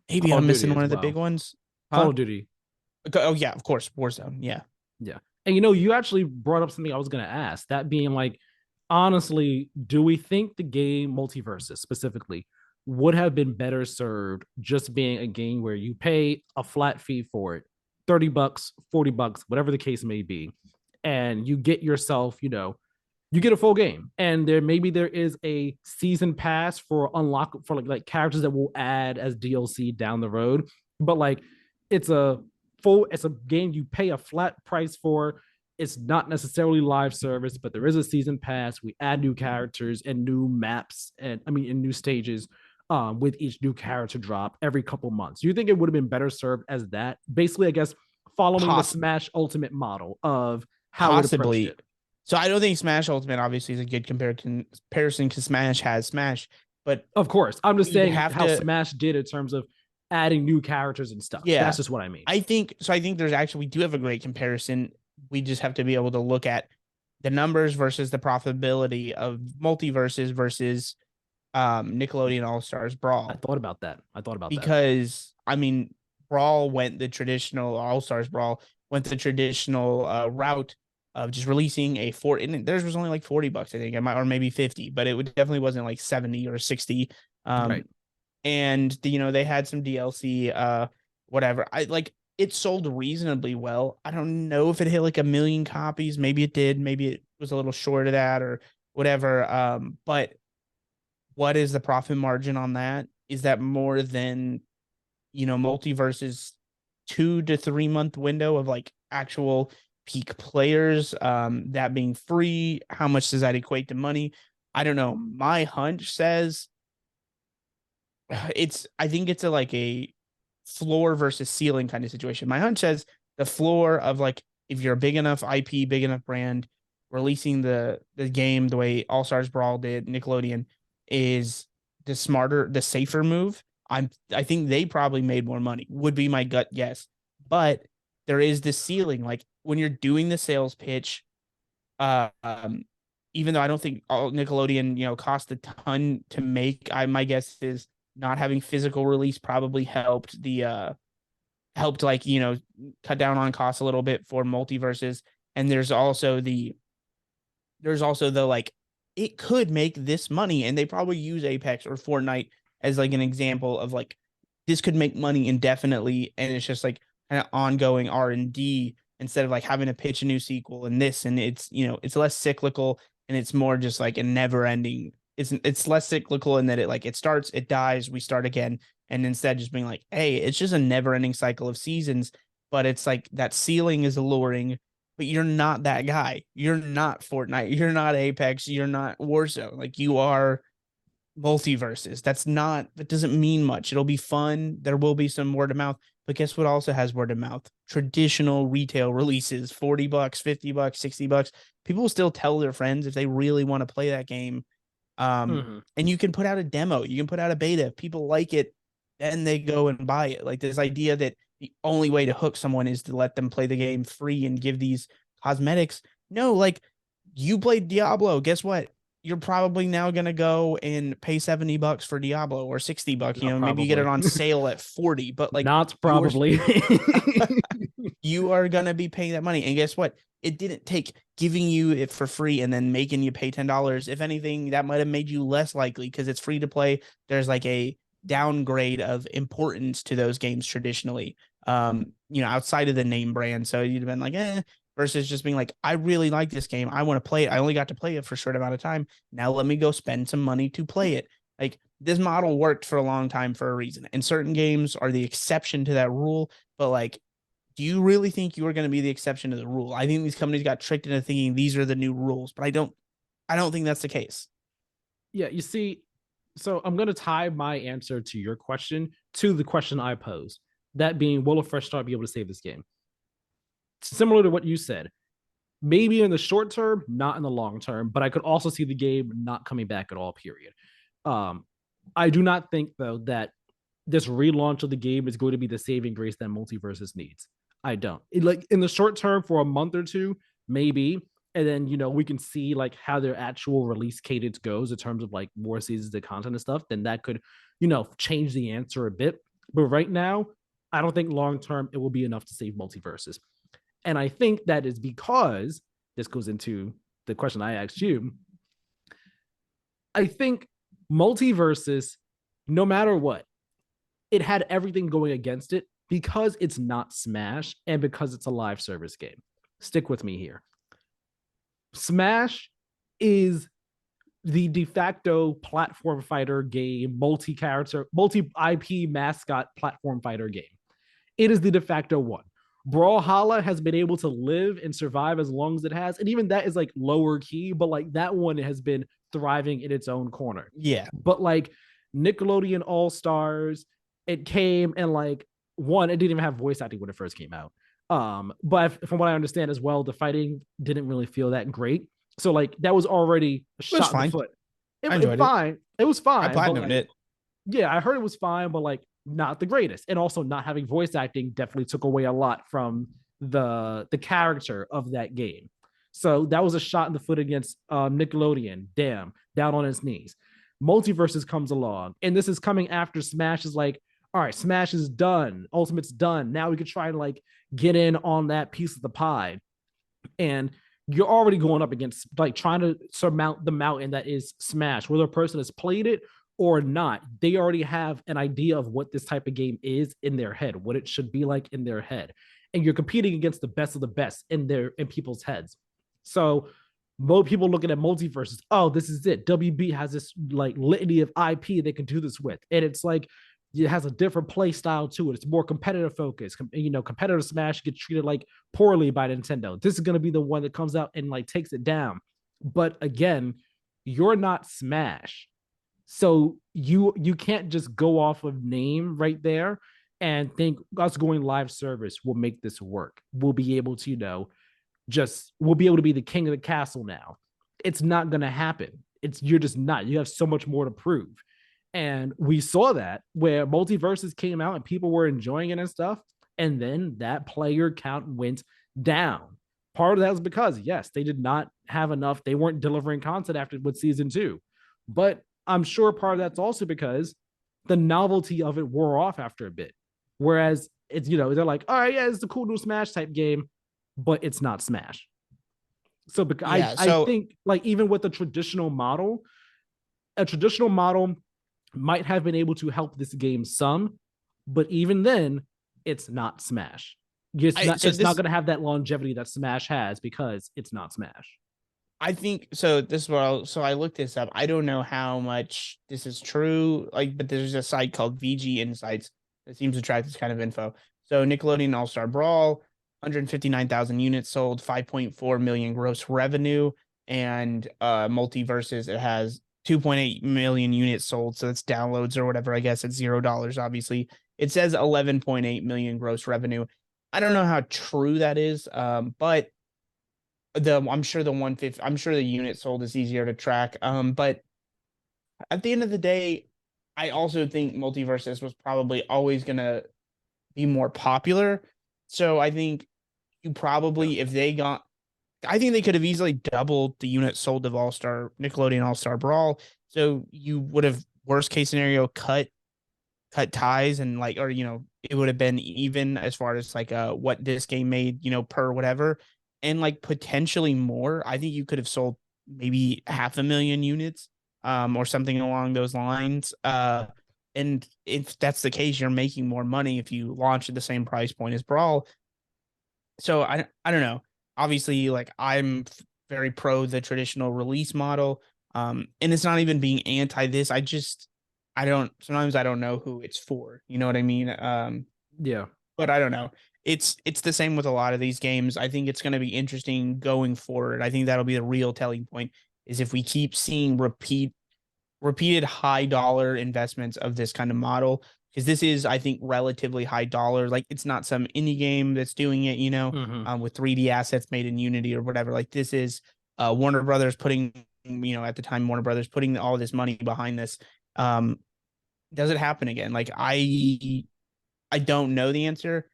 maybe Call of I'm Duty missing one as of the big well. ones. Call Huh? of Duty. Oh yeah, of course, Warzone. Yeah. Yeah. And you actually brought up something I was gonna ask. That being like, honestly, do we think the game MultiVersus specifically would have been better served just being a game where you pay a flat fee for it, $30, $40, whatever the case may be, and you get yourself, you get a full game. And there is a season pass for unlock for like characters that will add as DLC down the road. But like it's a game you pay a flat price for. It's not necessarily live service, but there is a season pass. We add new characters and new maps and new stages with each new character drop every couple months. Do you think it would have been better served as that? Basically, I guess following the Poss- Smash Ultimate model of how it approached Possibly. it. So I don't think Smash Ultimate obviously is a good comparison because Smash has Smash, but Of course, I'm just you'd saying have how to. Smash did in terms of adding new characters and stuff. Yeah, That's just what I mean. I think so. I think there's actually, we do have a great comparison. We just have to be able to look at the numbers versus the profitability of MultiVersus versus Nickelodeon All Stars I Brawl. thought about that. I thought about that. Because I mean, Brawl went the traditional All Stars Brawl went the traditional route of just releasing a four. And theirs was only like $40, I think, or maybe 50, but it definitely wasn't like 70 or 60. Right. And they had some DLC, whatever. I like it sold reasonably well. I don't know if it hit like 1 million copies. Maybe it did. Maybe it was a little short of that or whatever. But what is the profit margin on that? Is that more than MultiVersus 2 to 3 month window of like actual peak players? That being free, how much does that equate to money? I don't know. My hunch says I think it's a floor versus ceiling kind of situation. My hunch says the floor of like, if you're a big enough IP, big enough brand, releasing the game the way All Stars Brawl did, Nickelodeon, is the safer move. I think they probably made more money, would be my gut guess. But there is this ceiling. Like, when you're doing the sales pitch, even though I don't think all Nickelodeon, cost a ton to make, my guess is not having physical release probably helped like, cut down on costs a little bit for MultiVersus. And there's also the like, it could make this money, and they probably use Apex or Fortnite as like an example of like, this could make money indefinitely, and it's just like kind of ongoing R&D instead of like having to pitch a new sequel and this, and it's less cyclical, and it's more just like a never ending. It's less cyclical in that it starts, it dies, we start again, and instead just being like, hey, it's just a never ending cycle of seasons. But it's like that ceiling is alluring, but you're not that guy. You're not Fortnite. You're not Apex. You're not Warzone. Like, you are MultiVersus. That doesn't mean much. It'll be fun. There will be some word of mouth, but guess what also has word of mouth? Traditional retail releases, $40, $50, $60. People will still tell their friends if they really want to play that game. And you can put out a demo, you can put out a beta. If people like it, then they go and buy it. Like, this idea that the only way to hook someone is to let them play the game free and give these cosmetics. No, like, you played Diablo. Guess what? you're probably now going to go and pay $70 for Diablo or $60. Not Maybe you get it probably. on sale at 40, but like Not you're probably. you are going to be paying that money. And guess what? It didn't take giving you it for free and then making you pay $10. If anything, that might have made you less likely because it's free to play. There's like a downgrade of importance to those games traditionally, outside of the name brand. So you'd have been like, versus just being like, I really like this game. I want to play it. I only got to play it for a short amount of time. Now let me go spend some money to play it. Like this model worked for a long time for a reason. And certain games are the exception to that rule. But like, do you really think you are going to be the exception to the rule? I think these companies got tricked into thinking these are the new rules, but I don't think that's the case. Yeah, you see, so I'm going to tie my answer to your question to the question I posed. That being, will a fresh start be able to save this game? Similar to what you said, maybe in the short term, not in the long term, but I could also see the game not coming back at all, period. Um, I do not think, though, that this relaunch of the game is going to be the saving grace that MultiVersus needs. I don't. Like in the short term, for a month or two, maybe, and then we can see like how their actual release cadence goes in terms of like more seasons of content and stuff. Then that could change the answer a bit. But right now, I don't think long term it will be enough to save MultiVersus. And I think that is because this goes into the question I asked you. I think MultiVersus, no matter what, it had everything going against it because it's not Smash and because it's a live service game. Stick with me here. Smash is the de facto platform fighter game, multi-character, multi-IP mascot platform fighter game. It is the de facto one. Brawlhalla has been able to live and survive as long as it has, and even that is like lower key, but like that one has been thriving in its own corner. Yeah. But like Nickelodeon All Stars, it came and like one, it didn't even have voice acting when it first came out. But from what I understand as well, the fighting didn't really feel that great. So like that was already a shot in the foot. I enjoyed it. Fine. It was fine. I platinumed it. Yeah, I heard it was fine, but like not the greatest. And also not having voice acting definitely took away a lot from the character of that game. So that was a shot in the foot against Nickelodeon. Damn, down on his knees. MultiVersus comes along, and this is coming after Smash is like, all right, Smash is done, Ultimate's done. Now we could try and like get in on that piece of the pie. And you're already going up against like trying to surmount the mountain that is Smash, whether a person has played it or not. They already have an idea of what this type of game is in their head, what it should be like in their head. And you're competing against the best of the best in people's heads. So most people looking at MultiVersus, oh, this is it. WB has this like litany of IP they can do this with. And it's like it has a different play style to it. It's more competitive focused. Competitive Smash gets treated like poorly by Nintendo. This is going to be the one that comes out and like takes it down. But again, you're not Smash. So you can't just go off of name right there and think us going live service will make this work. We'll be able to, we'll be able to be the king of the castle now. It's not going to happen. You're just not. You have so much more to prove. And we saw that where MultiVersus came out and people were enjoying it and stuff. And then that player count went down. Part of that was because, yes, they did not have enough. They weren't delivering content after with season 2. But I'm sure part of that's also because the novelty of it wore off after a bit. Whereas it's, they're like, all right, yeah, it's a cool new Smash type game, but it's not Smash. So, I think like even with a traditional model might have been able to help this game some, but even then, it's not Smash. It's not going to have that longevity that Smash has because it's not Smash. I think so. This is what I looked this up. I don't know how much this is true, but there's a site called VG Insights that seems to track this kind of info. So Nickelodeon All Star Brawl, 159,000 units sold, 5.4 million gross revenue, and MultiVersus, it has 2.8 million units sold. So it's downloads or whatever. I guess it's $0. Obviously, it says 11.8 million gross revenue. I don't know how true that is, but I'm sure the unit sold is easier to track. But at the end of the day, I also think MultiVersus was probably always gonna be more popular. So I think you probably, if they got I think they could have easily doubled the units sold of All Star Nickelodeon All Star Brawl. So you would have worst case scenario cut ties and like, or it would have been even as far as like what this game made, per whatever, and like potentially more. I think you could have sold maybe 500,000 units, or something along those lines. And if that's the case, you're making more money if you launch at the same price point as Brawl. So I don't know. Obviously, like very pro the traditional release model. And it's not even being anti this. I don't sometimes I don't know who it's for. You know what I mean? Yeah. But I don't know. It's the same with a lot of these games. I think it's going to be interesting going forward. I think that'll be the real telling point is if we keep seeing repeated high dollar investments of this kind of model, because this is, I think, relatively high dollar. Like it's not some indie game that's doing it, with 3D assets made in Unity or whatever. Like this is Warner Brothers putting, at the time Warner Brothers putting all this money behind this. Does it happen again? Like I don't know the answer.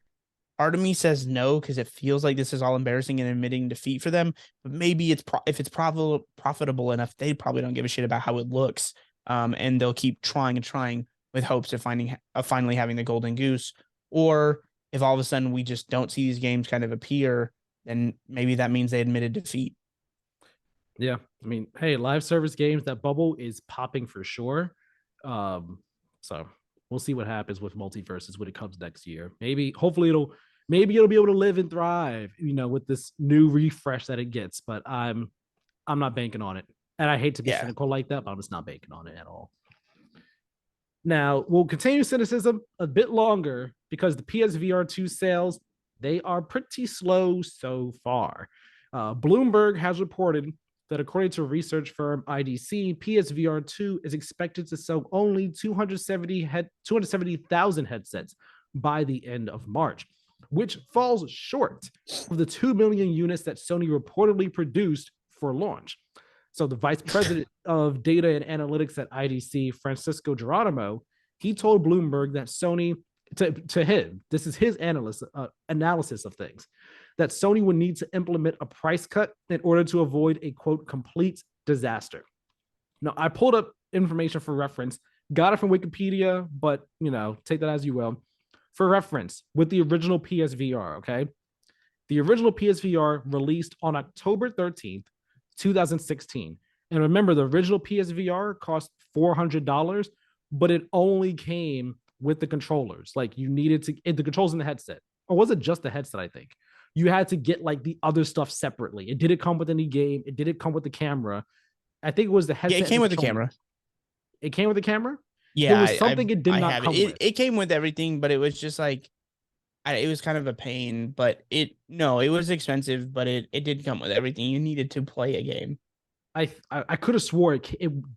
Part of me says no because it feels like this is all embarrassing and admitting defeat for them. But maybe if it's profitable enough, they probably don't give a shit about how it looks, and they'll keep trying and trying with hopes of finally having the golden goose. Or if all of a sudden we just don't see these games kind of appear, then maybe that means they admitted defeat. Yeah, I mean, hey, live service games, that bubble is popping for sure. So we'll see what happens with MultiVersus when it comes next year. Hopefully maybe it'll be able to live and thrive, with this new refresh that it gets. But I'm not banking on it, and I hate to be cynical like that, but I'm just not banking on it at all. Now we'll continue cynicism a bit longer because the PSVR2 sales, they are pretty slow so far. Bloomberg has reported that according to research firm IDC, PSVR2 is expected to sell only 270,000 headsets by the end of March, which falls short of the 2 million units that Sony reportedly produced for launch. So the vice president of data and analytics at IDC, Francisco Geronimo, he told Bloomberg that Sony, to him, this is his analysis of things, that Sony would need to implement a price cut in order to avoid a, quote, complete disaster. Now, I pulled up information for reference, got it from Wikipedia, but, take that as you will. For reference, with the original PSVR, okay? The original PSVR released on October 13th, 2016. And remember, the original PSVR cost $400, but it only came with the controllers. Like you needed the controls in the headset. Or was it just the headset, I think? You had to get like the other stuff separately. It didn't come with any game. It didn't come with the camera. I think it was the headset. Yeah, it came with the camera. It came with the camera? Yeah. There was something it did not come with. It came with everything, but it was just like, it was kind of a pain, but it was expensive, but it did come with everything you needed to play a game. I could have swore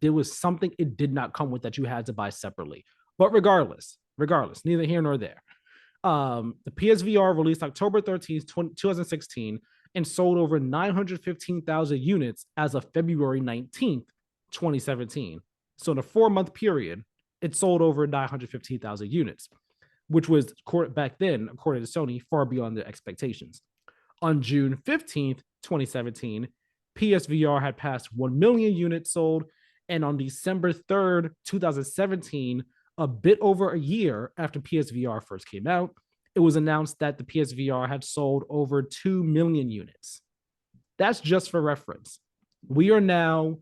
there was something it did not come with that you had to buy separately. But regardless, neither here nor there. The PSVR released October 13th, 2016, and sold over 915,000 units as of February 19th, 2017. So in a 4-month period, it sold over 915,000 units, which was back then, according to Sony, far beyond their expectations. On June 15th, 2017, PSVR had passed 1 million units sold, and on December 3rd, 2017, a bit over a year after PSVR first came out, it was announced that the PSVR had sold over 2 million units. That's just for reference. We are now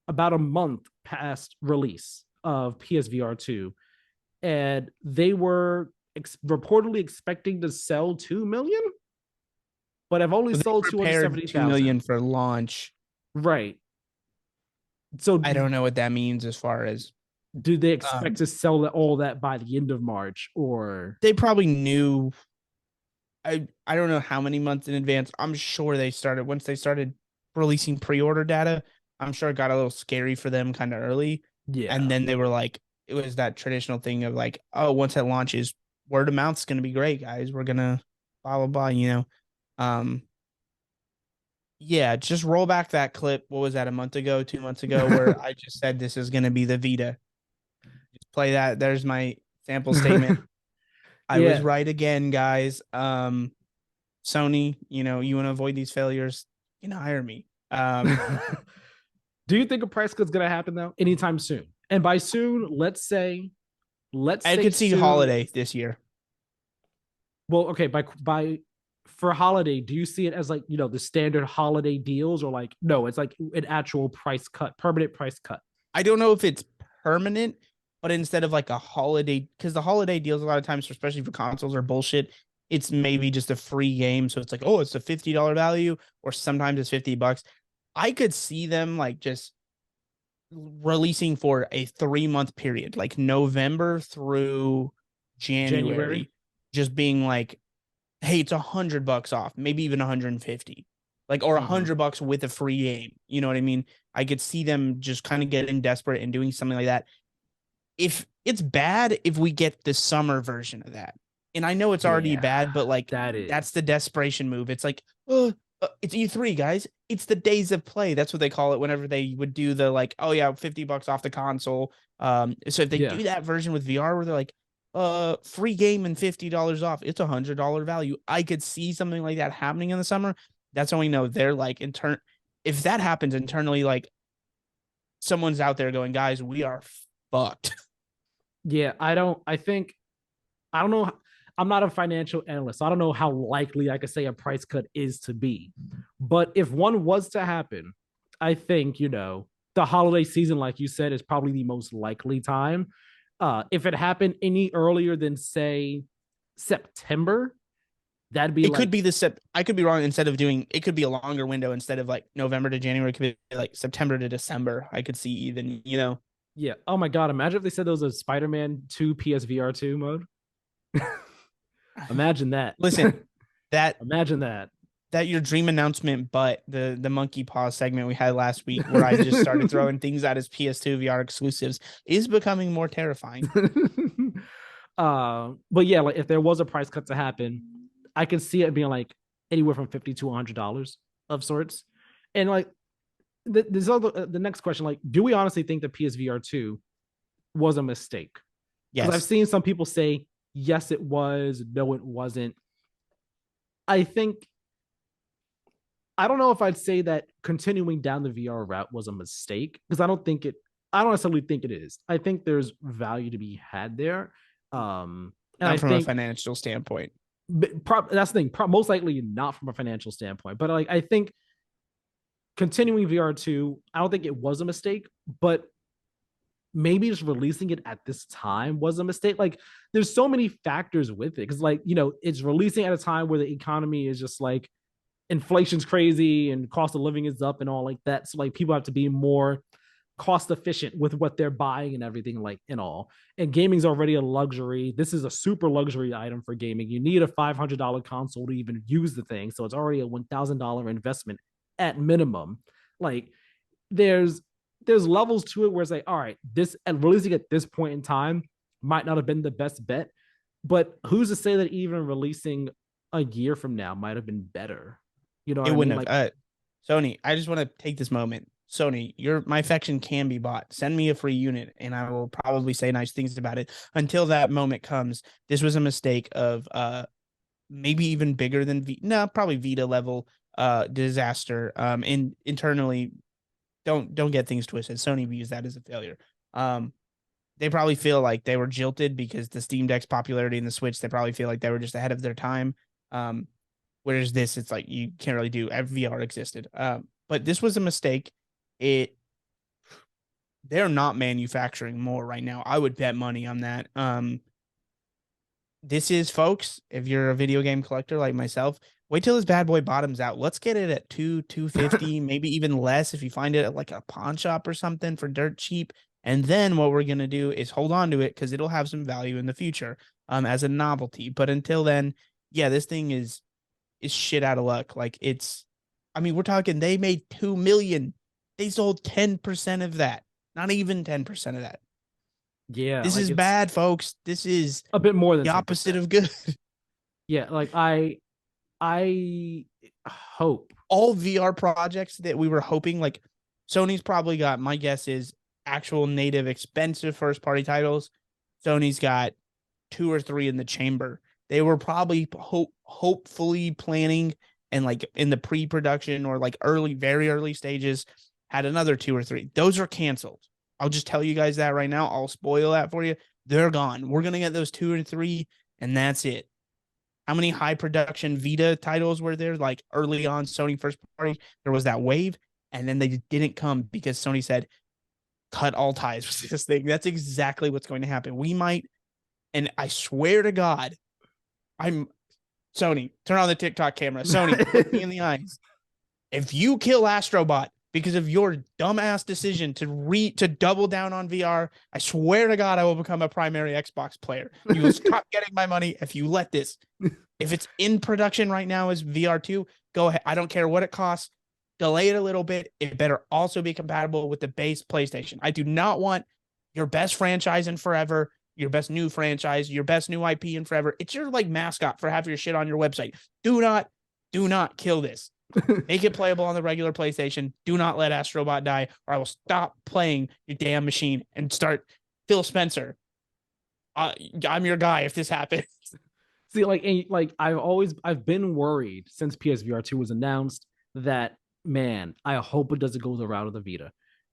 about a month past release of PSVR 2, and they were reportedly expecting to sell 2 million, but I've only sold 270,000. 2 million for launch. Right. So I don't know what that means as far as, do they expect to sell all that by the end of March, or they probably knew? I don't know how many months in advance. I'm sure once they started releasing pre-order data, I'm sure it got a little scary for them kind of early. Yeah. And then they were like, it was that traditional thing of like, oh, once it launches, word of mouth's going to be great, guys. We're going to blah, blah, blah, Yeah, just roll back that clip. What was that, a month ago, 2 months ago, where I just said this is going to be the Vita. Just play that. There's my sample statement. I was right again, guys. Sony, you want to avoid these failures. fucking hire me. Do you think a price cut's gonna happen though anytime soon? And by soon, let's I say could see soon. holiday this year. Well, okay, by for holiday, do you see it as like, the standard holiday deals, or like no, it's like an actual price cut, permanent price cut? I don't know if it's permanent, but instead of like a holiday, because the holiday deals a lot of times, especially for consoles, are bullshit. It's maybe just a free game, so it's like, oh, it's a $50 value, or sometimes it's $50. I could see them like just releasing for a 3 month period, like November through January. January, just being like, hey, it's $100 off, maybe even 150, like, or Mm-hmm. $100 with a free game. You know what I mean? I could see them just kind of getting desperate and doing something like that. If it's bad, if we get the summer version of that, and I know it's already Yeah, bad, but like that that's is. the desperation move. It's like, oh, it's E3, guys. It's the days of play. That's what they call it whenever they would do the like, oh yeah, $50 off the console. So if they Yeah, do that version with VR where they're like, free game and $50 off, it's $100 value. I could see something like that happening in the summer. That's when we know they're like if that happens internally, like someone's out there going, guys, we are fucked. yeah. I don't know. I'm not a financial analyst, so I don't know how likely I could say a price cut is to be. But if one was to happen, I think, the holiday season, like you said, is probably the most likely time. If it happened any earlier than, say, September, that'd be It could like, be I could be wrong. Instead of doing, it could be a longer window. Instead of like November to January, it could be like September to December. I could see even, yeah. Oh my God. Imagine if they said there was a Spider Man 2 PSVR2 mode. Imagine that. listen, that Imagine that. your dream announcement, but the monkey paw segment we had last week where I just started throwing things out as PS2 VR exclusives is becoming more terrifying. But yeah, like if there was a price cut to happen, I could see it being like anywhere from $50 to $100 of sorts. And like the next question, like, do we honestly think that PSVR2 was a mistake? Because I've Yes. seen some people say yes, it was, no, it wasn't. I think I don't know if I'd say that continuing down the VR route was a mistake, because I don't necessarily think it is. I think there's value to be had there. And I Not from a think financial standpoint. that's the thing. Most likely not from a financial standpoint, but like I think continuing VR2, I don't think it was a mistake, but maybe just releasing it at this time was a mistake. Like there's so many factors with it, because like, it's releasing at a time where the economy is just like inflation's crazy and cost of living is up and all like that. So like people have to be more cost efficient with what they're buying and everything, like in all. And gaming's already a luxury. This is a super luxury item for gaming. You need a $500 console to even use the thing. So it's already a $1,000 investment at minimum. Like there's levels to it where it's like, all right, this and releasing at this point in time might not have been the best bet, but who's to say that even releasing a year from now might have been better? You know what It I mean? wouldn't Like, have. Sony, I just want to take this moment. Sony, my affection can be bought. Send me a free unit, and I will probably say nice things about it. Until that moment comes, this was a mistake of maybe even bigger than no, probably Vita level disaster. And internally, don't get things twisted. Sony views that as a failure. They probably feel like they were jilted because the Steam Deck's popularity in the Switch. They probably feel like they were just ahead of their time. Um, Whereas this, it's like you can't really do. VR existed, but this was a mistake. It They're not manufacturing more right now. I would bet money on that. This is, folks. If you're a video game collector like myself, wait till this bad boy bottoms out. Let's get it at 250, maybe even less if you find it at like a pawn shop or something for dirt cheap. And then what we're gonna do is hold on to it because it'll have some value in the future, as a novelty. But until then, yeah, this thing is shit out of luck. Like I mean, we're talking they made 2 million. They sold 10% of that. Not even 10% of that. yeah, This like is it's bad, folks. This is a bit more than the opposite 10%. of good. Yeah, like I hope. All VR projects that we were hoping, like Sony's probably got, my guess is actual native expensive first party titles. Sony's got 2 or 3 in the chamber. They were probably hopefully planning and like in the pre-production or like very early stages had another 2 or 3. Those are canceled. I'll just tell you guys that right now. I'll spoil that for you. They're gone. We're going to get those 2 or 3, and that's it. How many high production Vita titles were there? Like early on, Sony first party, there was that wave, and then they didn't come because Sony said, cut all ties with this thing. That's exactly what's going to happen. We might, and I swear to God, I'm Sony, turn on the TikTok camera. Sony, look me in the eyes. If you kill Astrobot because of your dumbass decision to double down on VR, I swear to God, I will become a primary Xbox player. You will stop getting my money if you let this. If it's in production right now as VR2, go ahead. I don't care what it costs. Delay it a little bit. It better also be compatible with the base PlayStation. I do not want your best franchise in forever, your best new franchise, your best new IP in forever. It's your like mascot for having your shit on your website. Do not kill this. Make it playable on the regular PlayStation. Do not let Astrobot die, or I will stop playing your damn machine and start Phil Spencer. I'm your guy if this happens. See, I've been worried since PSVR2 was announced that, man, I hope it doesn't go the route of the Vita.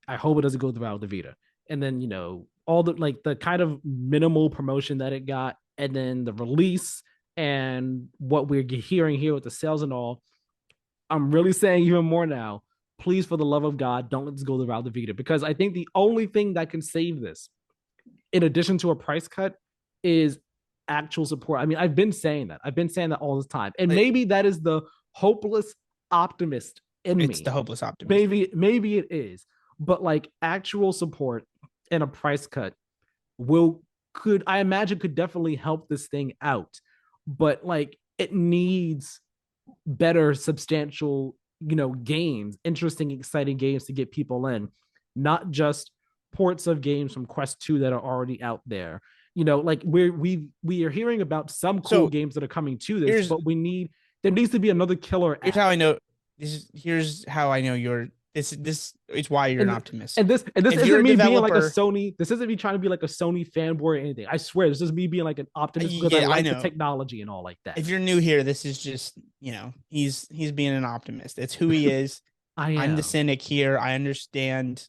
I hope it doesn't go the route of the Vita. And then, all the kind of minimal promotion that it got, and then the release and what we're hearing here with the sales and all, I'm really saying even more now. Please, for the love of God, don't let this go the route of the Vita, because I think the only thing that can save this, in addition to a price cut, is actual support. I mean, I've been saying that. All this time, and maybe that is the hopeless optimist in me. It's the hopeless optimist. Maybe it is, but like actual support and a price cut could definitely help this thing out. But like it needs better, substantial, games, interesting, exciting games to get people in, not just ports of games from Quest 2 that are already out there. Like we are hearing about some cool games that are coming to this, but there needs to be another killer app. Here's how I know here's how I know you're this is why you're an optimist. And this isn't me being like a Sony. This isn't me trying to be like a Sony fanboy or anything. I swear, this is me being like an optimist because I like the technology and all like that. If you're new here, this is just he's being an optimist. It's who he is. I'm the cynic here. I understand.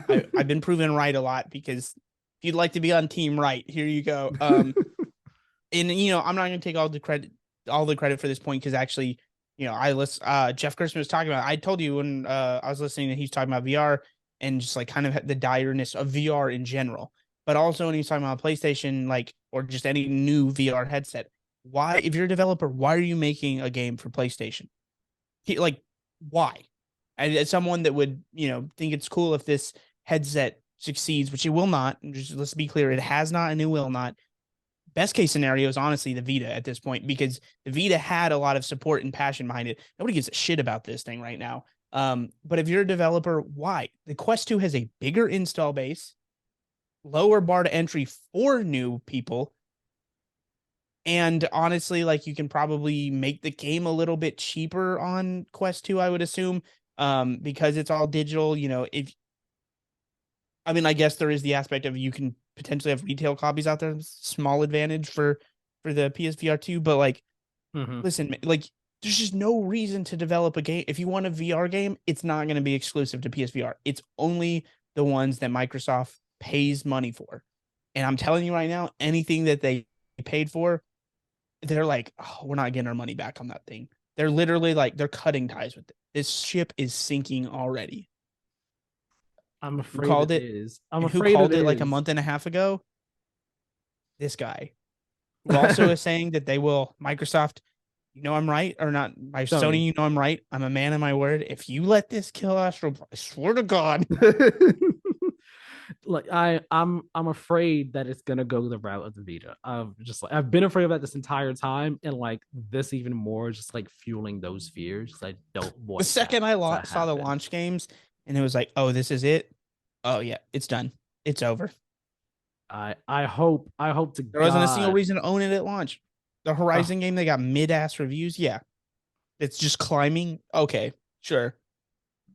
I've been proven right a lot, because if you'd like to be on team right, here you go. And I'm not gonna take all the credit for this point, because actually, Jeff Gerstmann was talking about, I told you when I was listening that he's talking about VR and just like kind of the direness of VR in general, but also when he's talking about PlayStation, like, or just any new VR headset. Why, if you're a developer, why are you making a game for PlayStation? Why? And as someone that would, think it's cool if this headset succeeds, which it will not, just let's be clear, it has not and it will not. Best case scenario is honestly the Vita at this point, because the Vita had a lot of support and passion behind it. Nobody gives a shit about this thing right now. But if you're a developer, why? The Quest 2 has a bigger install base, lower bar to entry for new people. And honestly, like, you can probably make the game a little bit cheaper on Quest 2, I would assume, because it's all digital. I guess there is the aspect of you can potentially have retail copies out there, small advantage for the PSVR2, but like, listen, like, there's just no reason to develop a game. If you want a VR game, it's not going to be exclusive to PSVR. It's only the ones that Microsoft pays money for. And I'm telling you right now, anything that they paid for, they're like, oh, we're not getting our money back on that thing. They're literally like, they're cutting ties with it. This ship is sinking already. I'm afraid it is. Who called it like a month and a half ago? This guy. Who also is saying that they will, Microsoft, I'm right, or not, by Sony, I'm right. I'm a man of my word. If you let this kill Astro, I swear to God. Like I'm afraid that it's gonna go the route of the Vita. I've been afraid of that this entire time, and like this even more, just like fueling those fears. I don't want. The second I saw the launch games, and it was like, oh, this is it. Oh yeah, it's done. It's over. I hope to. There wasn't a single reason to own it at launch. The Horizon game, they got mid-ass reviews. Yeah, it's just climbing. Okay, sure.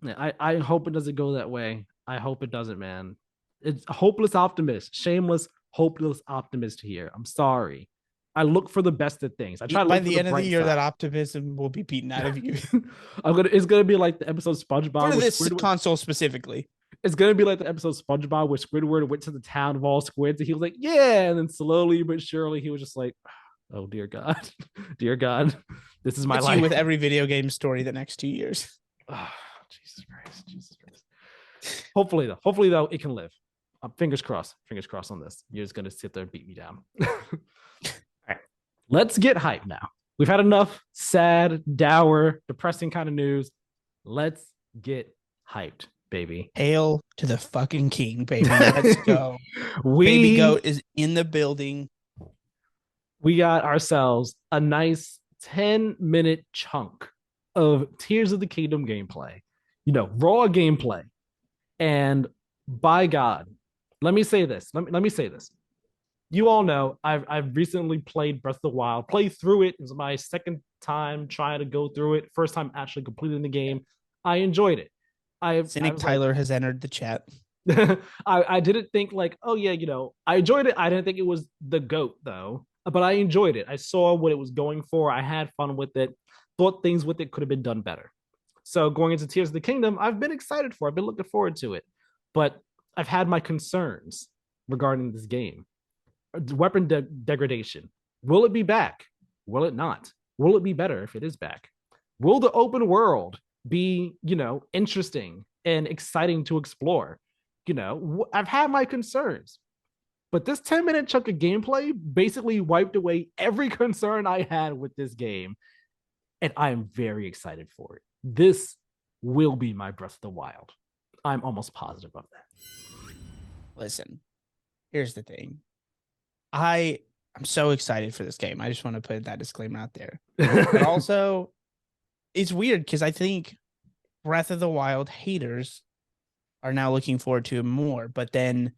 Yeah, I hope it doesn't go that way. I hope it doesn't, man. It's a hopeless optimist, shameless, hopeless optimist here. I'm sorry. I look for the best of things. I try to By look for the the end of the bright year, that side. optimism will be beaten out of you. It's gonna be like the episode SpongeBob For with this Squidward. console specifically. It's gonna be like the episode SpongeBob where Squidward went to the town of all squids and he was like, yeah, and then slowly but surely he was just like, oh dear God, dear God, this is my It's you life. with every video game story the next 2 years. Oh, Jesus Christ, Jesus Christ. Hopefully though, it can live. Fingers crossed on this. You're just gonna sit there and beat me down. All right, let's get hyped now. We've had enough sad, dour, depressing kind of news. Let's get hyped, baby. Hail to the fucking king, baby. Let's go. we Baby Goat is in the building. we got ourselves a nice 10-minute chunk of Tears of the Kingdom gameplay. Raw gameplay. And by God, let me say this. Let me say this. You all know I've recently played Breath of the Wild, played through it. It was my second time trying to go through it. First time actually completing the game. I enjoyed it. Cynic Tyler has entered the chat. I didn't think like, oh yeah, I enjoyed it. I didn't think it was the GOAT though, but I enjoyed it. I saw what it was going for. I had fun with it. Thought things with it could have been done better. So going into Tears of the Kingdom, I've been excited for. I've been looking forward to it, but I've had my concerns regarding this game. Weapon degradation. Will it be back? Will it not? Will it be better if it is back? Will the open world be, interesting and exciting to explore? I've had my concerns, but this 10-minute chunk of gameplay basically wiped away every concern I had with this game. And I am very excited for it. This will be my Breath of the Wild. I'm almost positive of that. Listen, here's the thing. I'm so excited for this game. I just want to put that disclaimer out there. But also, it's weird because I think Breath of the Wild haters are now looking forward to it more. But then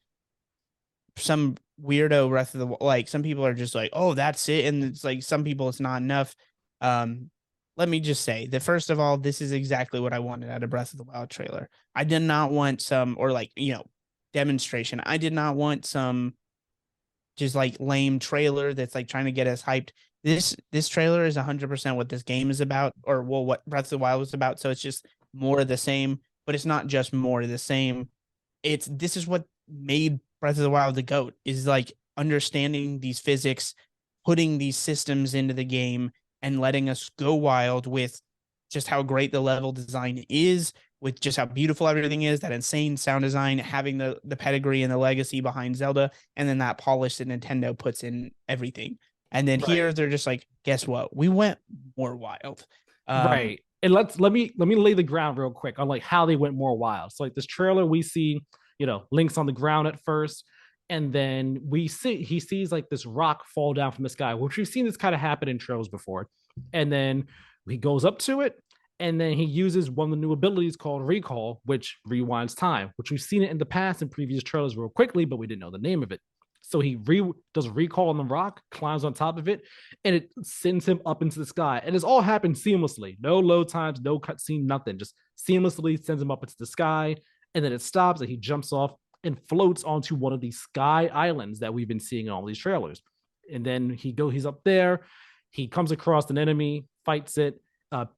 some weirdo Breath of the like some people are just like, oh, that's it. And it's like some people it's not enough. Let me just say that first of all, this is exactly what I wanted out of Breath of the Wild trailer. I did not want some demonstration. I did not want some just like lame trailer that's like trying to get us hyped. This trailer is 100% what this game is about, or what Breath of the Wild was about. So it's just more of the same, but it's not just more of the same. This is what made Breath of the Wild the GOAT, is like understanding these physics, putting these systems into the game, and letting us go wild with just how great the level design is, with just how beautiful everything is, that insane sound design, having the pedigree and the legacy behind Zelda, and then that polish that Nintendo puts in everything. And then here they're just like, guess what? We went more wild. Right. And let me lay the ground real quick on like how they went more wild. So like this trailer, we see, Link's on the ground at first, and then he sees like this rock fall down from the sky, which we've seen this kind of happen in trailers before. And then he goes up to it, and then he uses one of the new abilities called Recall, which rewinds time, which we've seen it in the past in previous trailers real quickly, but we didn't know the name of it. So he does Recall on the rock, climbs on top of it, and it sends him up into the sky. And it's all happened seamlessly. No load times, no cutscene, nothing. Just seamlessly sends him up into the sky, and then it stops, and he jumps off and floats onto one of these sky islands that we've been seeing in all these trailers. And then he's up there. He comes across an enemy, fights it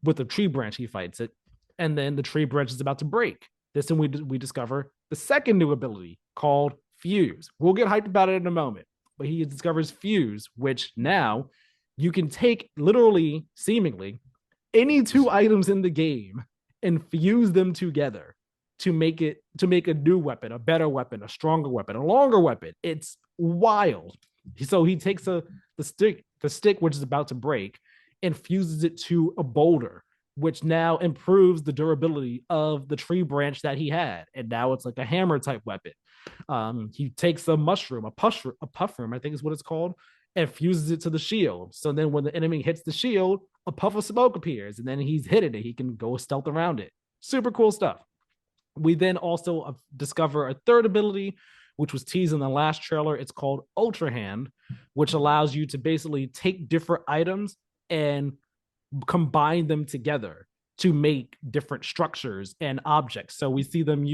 with a tree branch. He fights it, and then the tree branch is about to break. This and we discover the second new ability called Fuse. We'll get hyped about it in a moment, but he discovers Fuse, which now you can take literally, seemingly, any two items in the game and fuse them together to make a new weapon, a better weapon, a stronger weapon, a longer weapon. It's wild. So he takes the stick which is about to break and fuses it to a boulder, which now improves the durability of the tree branch that he had, and now it's like a hammer type weapon. He takes a mushroom, a puff room, I think is what it's called, and fuses it to the shield. So then when the enemy hits the shield, a puff of smoke appears, and then he's hidden it. He can go stealth around it. Super cool stuff. We then also discover a third ability, which was teased in the last trailer. It's called Ultra Hand, which allows you to basically take different items and combine them together to make different structures and objects. So we see them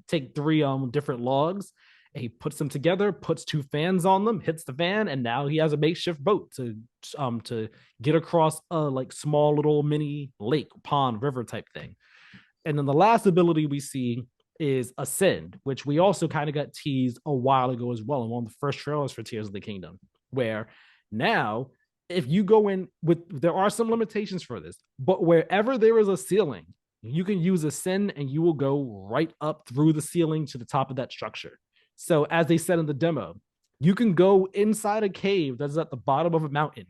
take three different logs and he puts them together, puts two fans on them, hits the fan, and now he has a makeshift boat to get across a like small little mini lake, pond, river type thing. And then the last ability we see is Ascend, which we also kind of got teased a while ago as well in one of the first trailers for Tears of the Kingdom, where now if you go in with, there are some limitations for this, but wherever there is a ceiling, you can use Ascend and you will go right up through the ceiling to the top of that structure. So as they said in the demo, you can go inside a cave that's at the bottom of a mountain,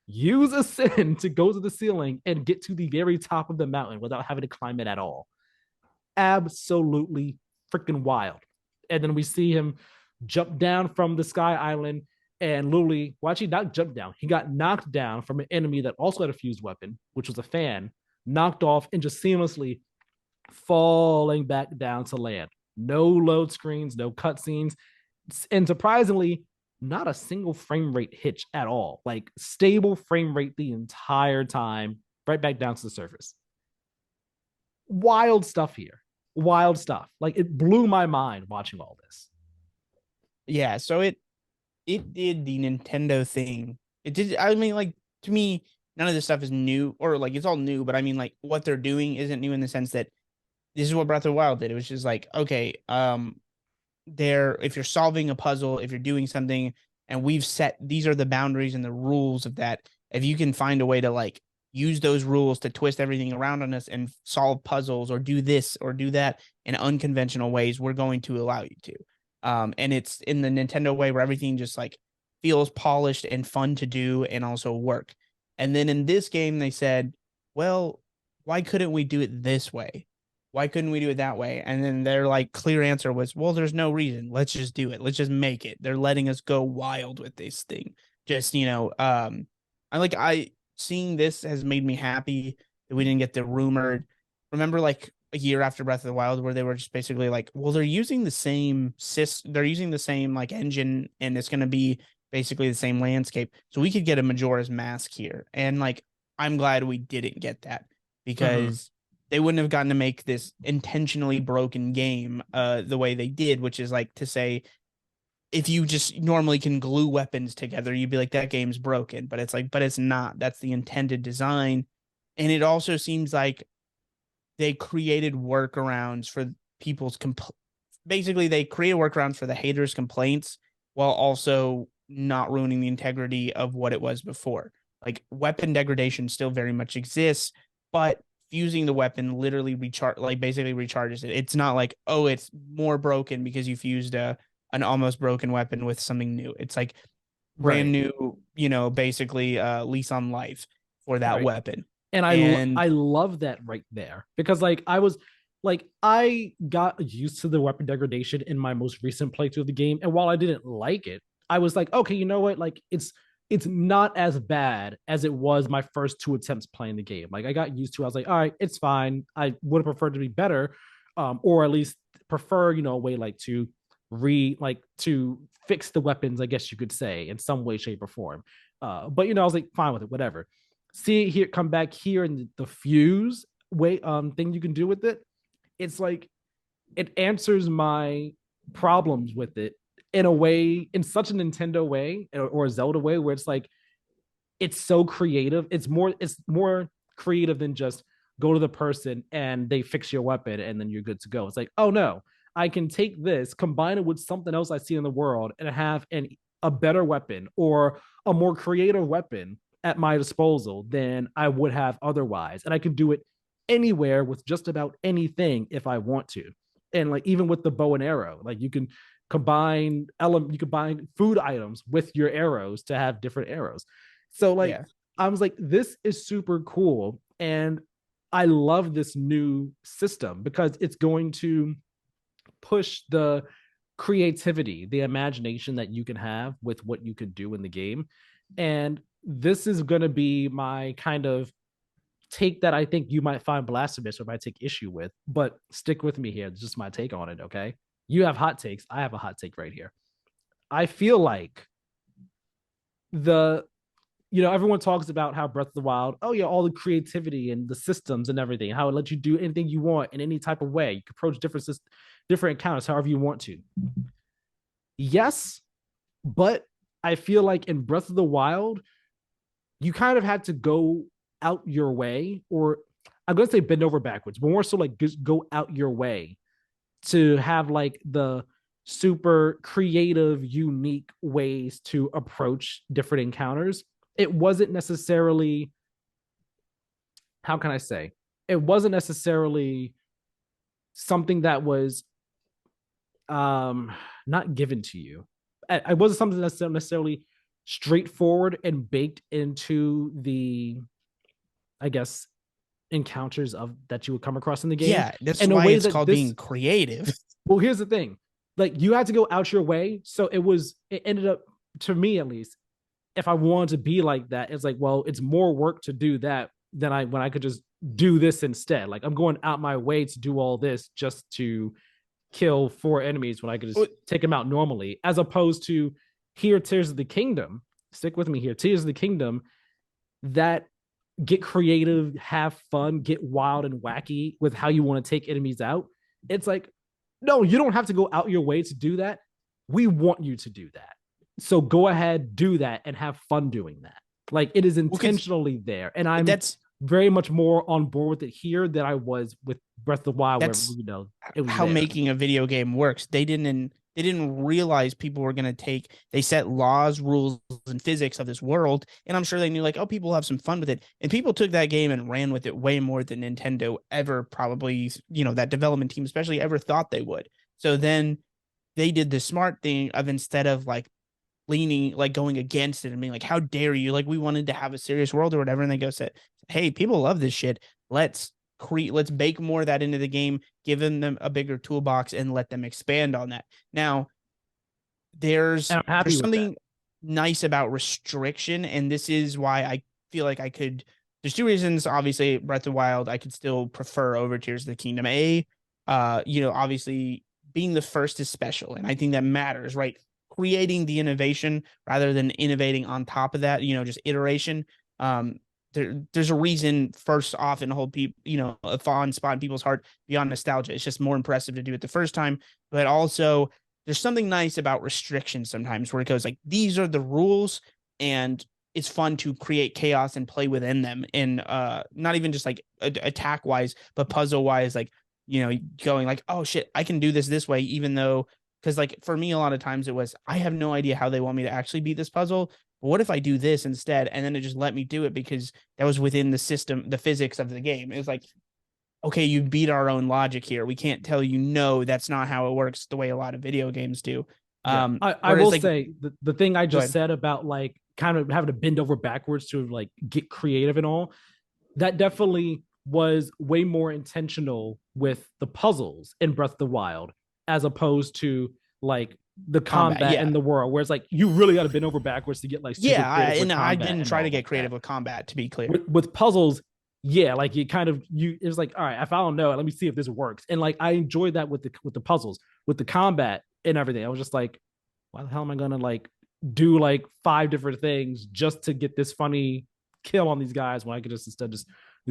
use Ascend to go to the ceiling and get to the very top of the mountain without having to climb it at all. Absolutely freaking wild. And then we see him jump down from the Sky Island and literally, well, actually not jump down. He got knocked down from an enemy that also had a fused weapon, which was a fan, knocked off and just seamlessly falling back down to land. No load screens, no cutscenes, and surprisingly, not a single frame rate hitch at all. Like stable frame rate the entire time, right back down to the surface. Wild stuff here. Wild stuff. Like it blew my mind watching all this. Yeah, so it did the Nintendo thing. It did. I mean, like, to me, none of this stuff is new, or like it's all new, but I mean, like, what they're doing isn't new in the sense that this is what Breath of the Wild did. It was just like, okay, there, if you're solving a puzzle, if you're doing something, and we've set these are the boundaries and the rules of that. If you can find a way to like use those rules to twist everything around on us and solve puzzles or do this or do that in unconventional ways, we're going to allow you to. And it's in the Nintendo way where everything just like feels polished and fun to do and also work. And then in this game, they said, well, why couldn't we do it this way? Why couldn't we do it that way? And then their like clear answer was, well, there's no reason. Let's just do it. Let's just make it. They're letting us go wild with this thing. Just, I seeing this has made me happy that we didn't get the rumored. Remember, like a year after Breath of the Wild, where they were just basically like, well, they're using the same they're using the same like engine, and it's going to be basically the same landscape. So we could get a Majora's Mask here, and like I'm glad we didn't get that because they wouldn't have gotten to make this intentionally broken game the way they did, which is like to say, if you just normally can glue weapons together, you'd be like, that game's broken. But it's like, but it's not. That's the intended design. And it also seems like they created workarounds for people's basically they created workarounds for the haters' complaints while also not ruining the integrity of what it was before. Like weapon degradation still very much exists, but fusing the weapon literally basically recharges it. It's not like, oh, it's more broken because you fused an almost broken weapon with something new. It's like brand new, basically lease on life for that weapon. And I love that right there because I got used to the weapon degradation in my most recent playthrough of the game, and while I didn't like it, I was like, okay, you know what? Like it's not as bad as it was my first two attempts playing the game. Like I got used to it. I was like, all right, it's fine. I would have preferred to be better, or at least prefer, a way like to fix the weapons, I guess you could say, in some way, shape, or form. But I was like, fine with it, whatever. See it here, come back here, and the fuse way thing you can do with it. It's like it answers my problems with it in a way, in such a Nintendo way or a Zelda way, where it's like it's so creative. It's more creative than just go to the person and they fix your weapon and then you're good to go. It's like, oh no, I can take this, combine it with something else I see in the world, and have a better weapon or a more creative weapon at my disposal than I would have otherwise. And I can do it anywhere with just about anything if I want to. And like even with the bow and arrow, like you can combine food items with your arrows to have different arrows. So like I was like, this is super cool. And I love this new system because it's going to push the creativity, the imagination that you can have with what you could do in the game. And this is going to be my kind of take that I think you might find blasphemous or might take issue with, but stick with me here. It's just my take on it, okay? You have hot takes. I have a hot take right here. I feel like everyone talks about how Breath of the Wild, oh yeah, all the creativity and the systems and everything, how it lets you do anything you want in any type of way. You can approach different encounters however you want to. Yes, but I feel like in Breath of the Wild, you kind of had to go out your way, or I'm gonna say bend over backwards, but more so like just go out your way to have like the super creative, unique ways to approach different encounters. It wasn't necessarily, how can I say, it wasn't necessarily something that was um not given to you. I wasn't something that's necessarily straightforward and baked into the, I guess, encounters of that you would come across in the game Yeah, that's in a why way it's that called this, being creative. well, here's the thing. Like you had to go out your way. So it ended up, to me at least, if I wanted to be like that, it's like, well, it's more work to do that than when I could just do this instead. Like I'm going out my way to do all this just to kill four enemies when I could just take them out normally, as opposed to here, Tears of the Kingdom. Stick with me here. Tears of the Kingdom, that get creative, have fun, get wild and wacky with how you want to take enemies out. It's like, no, you don't have to go out your way to do that. We want you to do that. So go ahead, do that, and have fun doing that. Like it is intentionally there. And I'm That's very much more on board with it here than I was with Breath of the Wild, where that's it was how there. making a video game works. They didn't realize people were going to they set laws, rules, and physics of this world. And I'm sure they knew, like, oh, people have some fun with it. And people took that game and ran with it way more than Nintendo ever probably, that development team especially ever thought they would. So then they did the smart thing of, instead of like leaning, like going against it and being like, how dare you? Like, we wanted to have a serious world or whatever. And they go, said, hey, people love this shit. Let's bake more of that into the game, give them a bigger toolbox, and let them expand on that. Now, there's something nice about restriction, and this is why I feel like I could. There's two reasons. Obviously, Breath of the Wild I could still prefer over Tears of the Kingdom. Obviously being the first is special, and I think that matters, right? Creating the innovation rather than innovating on top of that, just iteration. There's a reason first off and hold people, a fond spot in people's heart beyond nostalgia. It's just more impressive to do it the first time, but also there's something nice about restrictions sometimes where it goes like, these are the rules, and it's fun to create chaos and play within them, and not even just like attack wise, but puzzle wise, like, going like, oh shit, I can do this way, even though, because like for me, a lot of times it was, I have no idea how they want me to actually beat this puzzle. But what if I do this instead? And then it just let me do it because that was within the system, the physics of the game. It was like, okay, you beat our own logic here. We can't tell you, no, that's not how it works the way a lot of video games do. Yeah. I will like, say the thing I just said about like kind of having to bend over backwards to like get creative and all, that definitely was way more intentional with the puzzles in Breath of the Wild, as opposed to like the combat yeah. in the world, where it's like you really got to bend over backwards to get like super creative with I combat. didn't try to get like creative that. with combat, to be clear. With puzzles, yeah, like you kind of, it was like, all right, if I don't know it, let me see if this works. And like I enjoyed that with the puzzles, with the combat and everything. I was just like, why the hell am I gonna like do like five different things just to get this funny kill on these guys when I could just instead just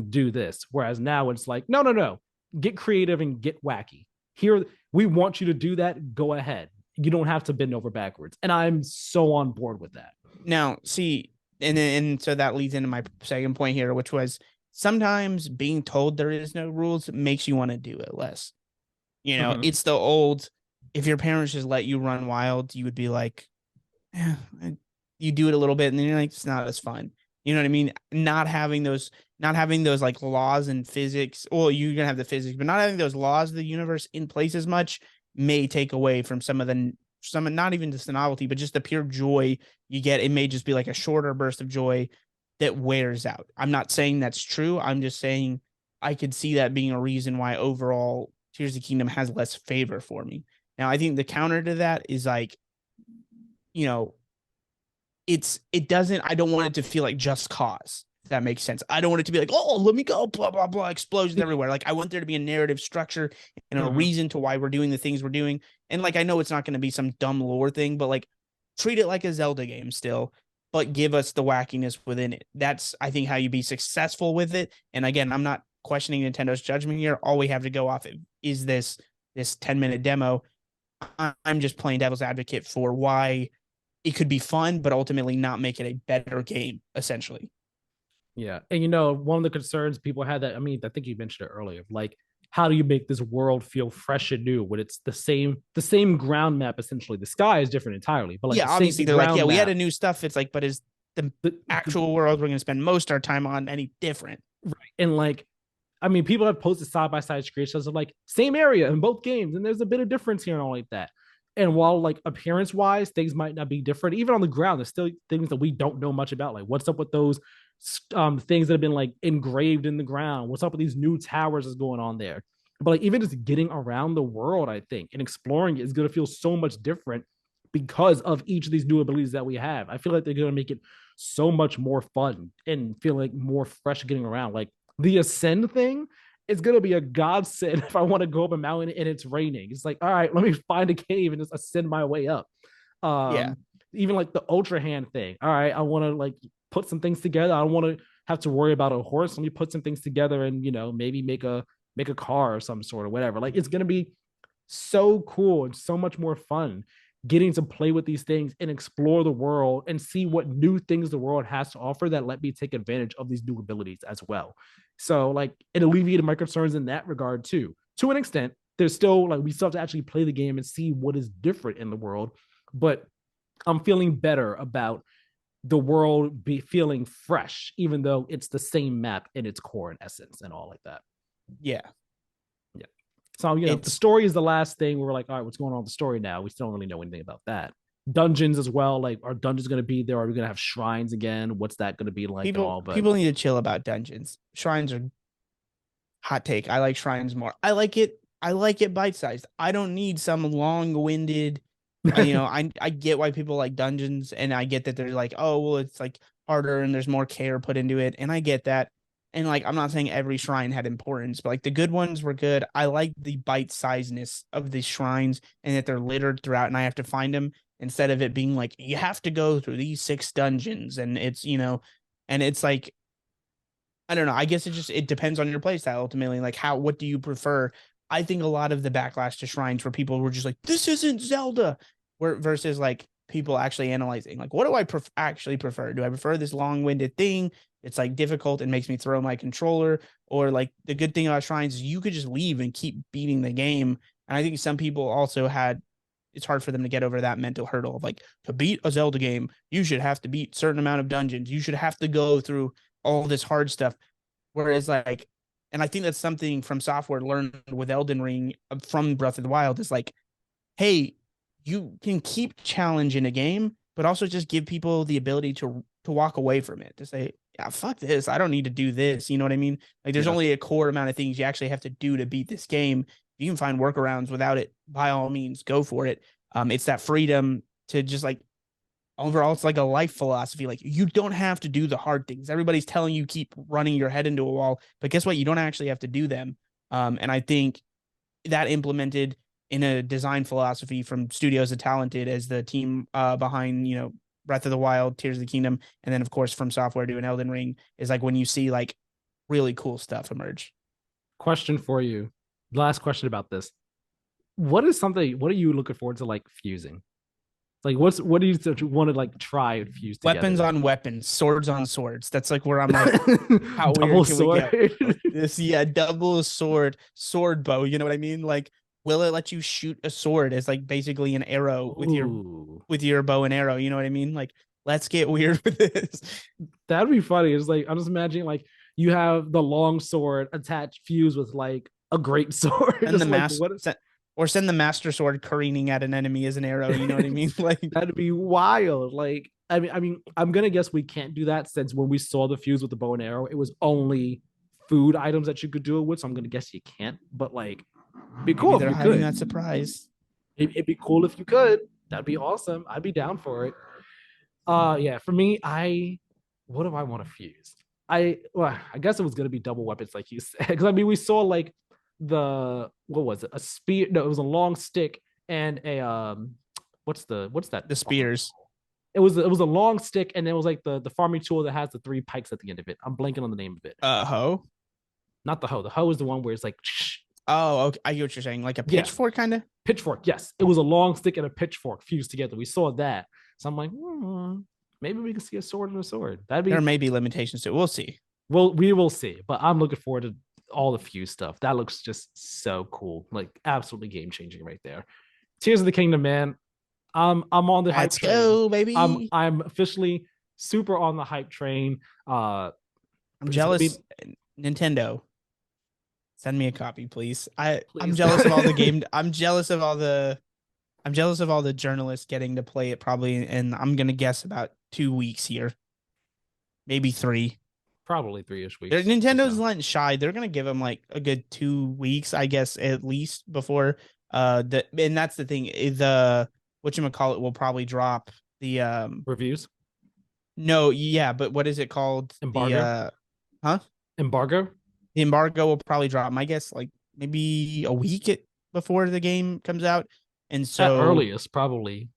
do this? Whereas now it's like, no, no, no, get creative and get wacky. Here, we want you to do that. Go ahead. You don't have to bend over backwards. And I'm so on board with that. Now, see, and so that leads into my second point here, which was, sometimes being told there is no rules makes you want to do it less. It's the old, if your parents just let you run wild, you would be like, yeah, you do it a little bit and then you're like, it's not as fun. You know what I mean? Not having those like laws and physics. Well, you're gonna have the physics, but not having those laws of the universe in place as much may take away from some, not even just the novelty, but just the pure joy you get. It may just be like a shorter burst of joy that wears out. I'm not saying that's true. I'm just saying I could see that being a reason why overall Tears of the Kingdom has less favor for me. Now, I think the counter to that is like, I don't want it to feel like Just Cause. If that makes sense. I don't want it to be like, oh, let me go, blah, blah, blah, explosions everywhere. Like, I want there to be a narrative structure and a reason to why we're doing the things we're doing. And like, I know it's not going to be some dumb lore thing, but like, treat it like a Zelda game still, but give us the wackiness within it. That's, I think, how you be successful with it. And again, I'm not questioning Nintendo's judgment here. All we have to go off of is this 10-minute demo. I'm just playing devil's advocate for why it could be fun, but ultimately not make it a better game, essentially. Yeah. And one of the concerns people had that, I mean, I think you mentioned it earlier, like how do you make this world feel fresh and new when it's the same ground map essentially. The sky is different entirely, but like the Yeah, same obviously they're like, yeah, ground we had map. a new stuff. It's like, but is the The actual world we're going to spend most of our time on any different? right. And like I mean, people have posted side by side screenshots of like same area in both games, and there's a bit of difference here and all like that. And while like appearance wise, things might not be different, even on the ground, there's still things that we don't know much about. Like, what's up with those things that have been like engraved in the ground? What's up with these new towers that's going on there? But like, even just getting around the world, I think, and exploring it is going to feel so much different because of each of these new abilities that we have. I feel like they're going to make it so much more fun and feel like more fresh getting around. Like, the ascend thing is gonna be a godsend if I want to go up a mountain and it's raining. It's like, all right, let me find a cave and just ascend my way up. Yeah. Even like the ultra hand thing. All right, I want to like put some things together. I don't want to have to worry about a horse. Let me put some things together and maybe make a car or some sort or whatever. Like it's gonna be so cool and so much more fun getting to play with these things and explore the world and see what new things the world has to offer that let me take advantage of these new abilities as well. So like it alleviated my concerns in that regard too. To an extent, there's still like we still have to actually play the game and see what is different in the world, but I'm feeling better about the world be feeling fresh, even though it's the same map in its core and essence and all like that. Yeah. Yeah. So, the It's story is the last thing. We're like, all right, what's going on with the story now? We still don't really know anything about that. Dungeons as well. Like, are dungeons going to be there? Are we going to have shrines again? What's that going to be like and all? But people need to chill about dungeons. Shrines are hot take. I like shrines more. I like it bite sized. I don't need some long winded. I get why people like dungeons, and I get that they're like, oh well, it's like harder and there's more care put into it, and I get that. And like, I'm not saying every shrine had importance, but like the good ones were good. I like the bite sizedness of the shrines and that they're littered throughout, and I have to find them instead of it being like you have to go through these 6 dungeons, and and it's like I don't know. I guess it depends on your playstyle ultimately. Like what do you prefer? I think a lot of the backlash to shrines for people were just like, this isn't Zelda, where versus like people actually analyzing like, what do I actually prefer? Do I prefer this long-winded thing? It's like difficult and makes me throw my controller, or like the good thing about shrines is you could just leave and keep beating the game. And I think some people also had it's hard for them to get over that mental hurdle of like to beat a Zelda game, you should have to beat certain amount of dungeons. You should have to go through all this hard stuff. Whereas like, and I think that's something from software learned with Elden Ring from Breath of the Wild is like, hey, you can keep challenging a game, but also just give people the ability to walk away from it, to say, yeah, fuck this. I don't need to do this. You know what I mean? Like there's yeah, only a core amount of things you actually have to do to beat this game. You can find workarounds without it. By all means, go for it. It's that freedom to just like overall it's like a life philosophy. Like you don't have to do the hard things. Everybody's telling you keep running your head into a wall, but guess what? You don't actually have to do them. And I think that implemented in a design philosophy from studios as talented as the team behind Breath of the Wild, Tears of the Kingdom, and then of course from software doing Elden Ring is like when you see like really cool stuff emerge. question for you. Last question about this. What are you looking forward to like fusing? Like what do you want to like try and fuse Weapons together? on weapons, swords on swords. That's like where I'm like, how Double weird can we get sword. with this? Yeah, double sword bow. You know what I mean? Like, will it let you shoot a sword as like basically an arrow Ooh, with your bow and arrow? You know what I mean? Like, let's get weird with this. that'd be funny. It's like I'm just imagining like you have the long sword attached fused with like a great sword. Send the Just like mass what or send the master sword careening at an enemy as an arrow. You know what I mean? Like, that'd be wild. Like I mean, I'm gonna guess we can't do that since when we saw the fuse with the bow and arrow, it was only food items that you could do it with. So I'm gonna guess you can't. But like, it'd be maybe cool if they're you hiding could. that surprise. It'd be cool if you could. That'd be awesome. I'd be down for it. Yeah, for me, what do I want to fuse? I guess it was gonna be double weapons, like you said. Because I mean, we saw like the what was it? A spear? No, it was a long stick and a what's that The farming spears. tool? It was a long stick, and it was like the farming tool that has the 3 pikes at the end of it. I'm blanking on the name of it. Ho. Not the hoe. The hoe is the one where it's like Oh, okay. I get what you're saying. Like a Yeah, pitchfork, kind of. pitchfork. Yes, it was a long stick and a pitchfork fused together. We saw that, so I'm like, maybe we can see a sword and a sword. That'd There be may be limitations to it. We'll see. we will see. But I'm looking forward to all the fuse stuff. That looks just so cool, like absolutely game changing right there. Tears of the Kingdom, man. I'm on the hype Let's train. go, baby. I'm officially super on the hype train. I'm it's gonna be jealous. Nintendo, send me a copy, please. I'm please. jealous of all the game. I'm jealous of all the journalists getting to play it probably, and I'm gonna guess about 2 weeks here, maybe 3. Probably 3-ish Their weeks or Nintendo's so. letting shy. They're gonna give them like a good 2 weeks, I guess, at least before and that's the thing. The whatchamacallit will probably drop the Reviews, no, yeah, but what is it called? The embargo, huh? embargo The embargo will probably drop, my guess, like maybe a week before the game comes out. And at so earliest, probably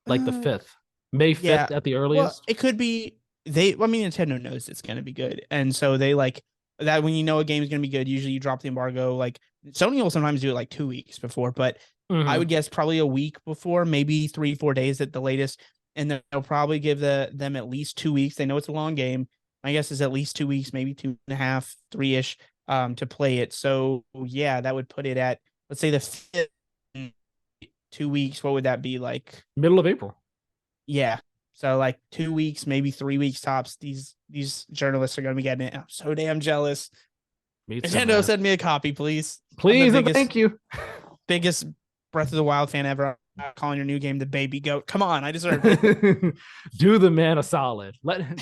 like the uh, 5th, May yeah. 5th at the Well, earliest. it could be I mean, Nintendo knows it's gonna be good. And so they like that when you know a game is gonna be good, usually you drop the embargo. Like Sony will sometimes do it like 2 weeks before, but I Mm-hmm. would guess probably a week before, maybe 3, 4 days at the latest. And then they'll probably give them at least 2 weeks. They know it's a long game. My guess is at least 2 weeks, maybe 2.5, 3-ish, to play it. So yeah, that would put it at, let's say, the 5th. 2 weeks. What would that be like? Middle of April. Yeah. So like 2 weeks, maybe 3 weeks tops. These journalists are gonna be getting it. I'm so damn jealous. Me too, Nintendo, man. send me a copy, please. I'm the Please and thank you. biggest Breath of the Wild fan ever. I'm calling your new game the baby goat. Come on, I deserve it. Do the man a solid.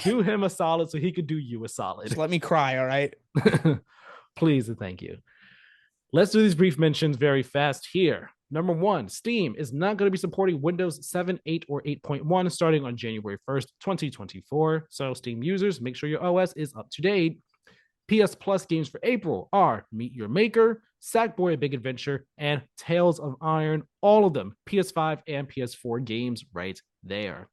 Do him a solid so he could do you a Just solid. let me cry, all right? Please and thank you. Let's do these brief mentions very fast here. Number one, Steam is not going to be supporting Windows 7, 8, or 8.1 starting on January 1st, 2024. So, Steam users, make sure your OS is up to date. PS Plus games for April are Meet Your Maker, Sackboy: A Big Adventure, and Tales of Iron. All of them PS5 and PS4 games right there.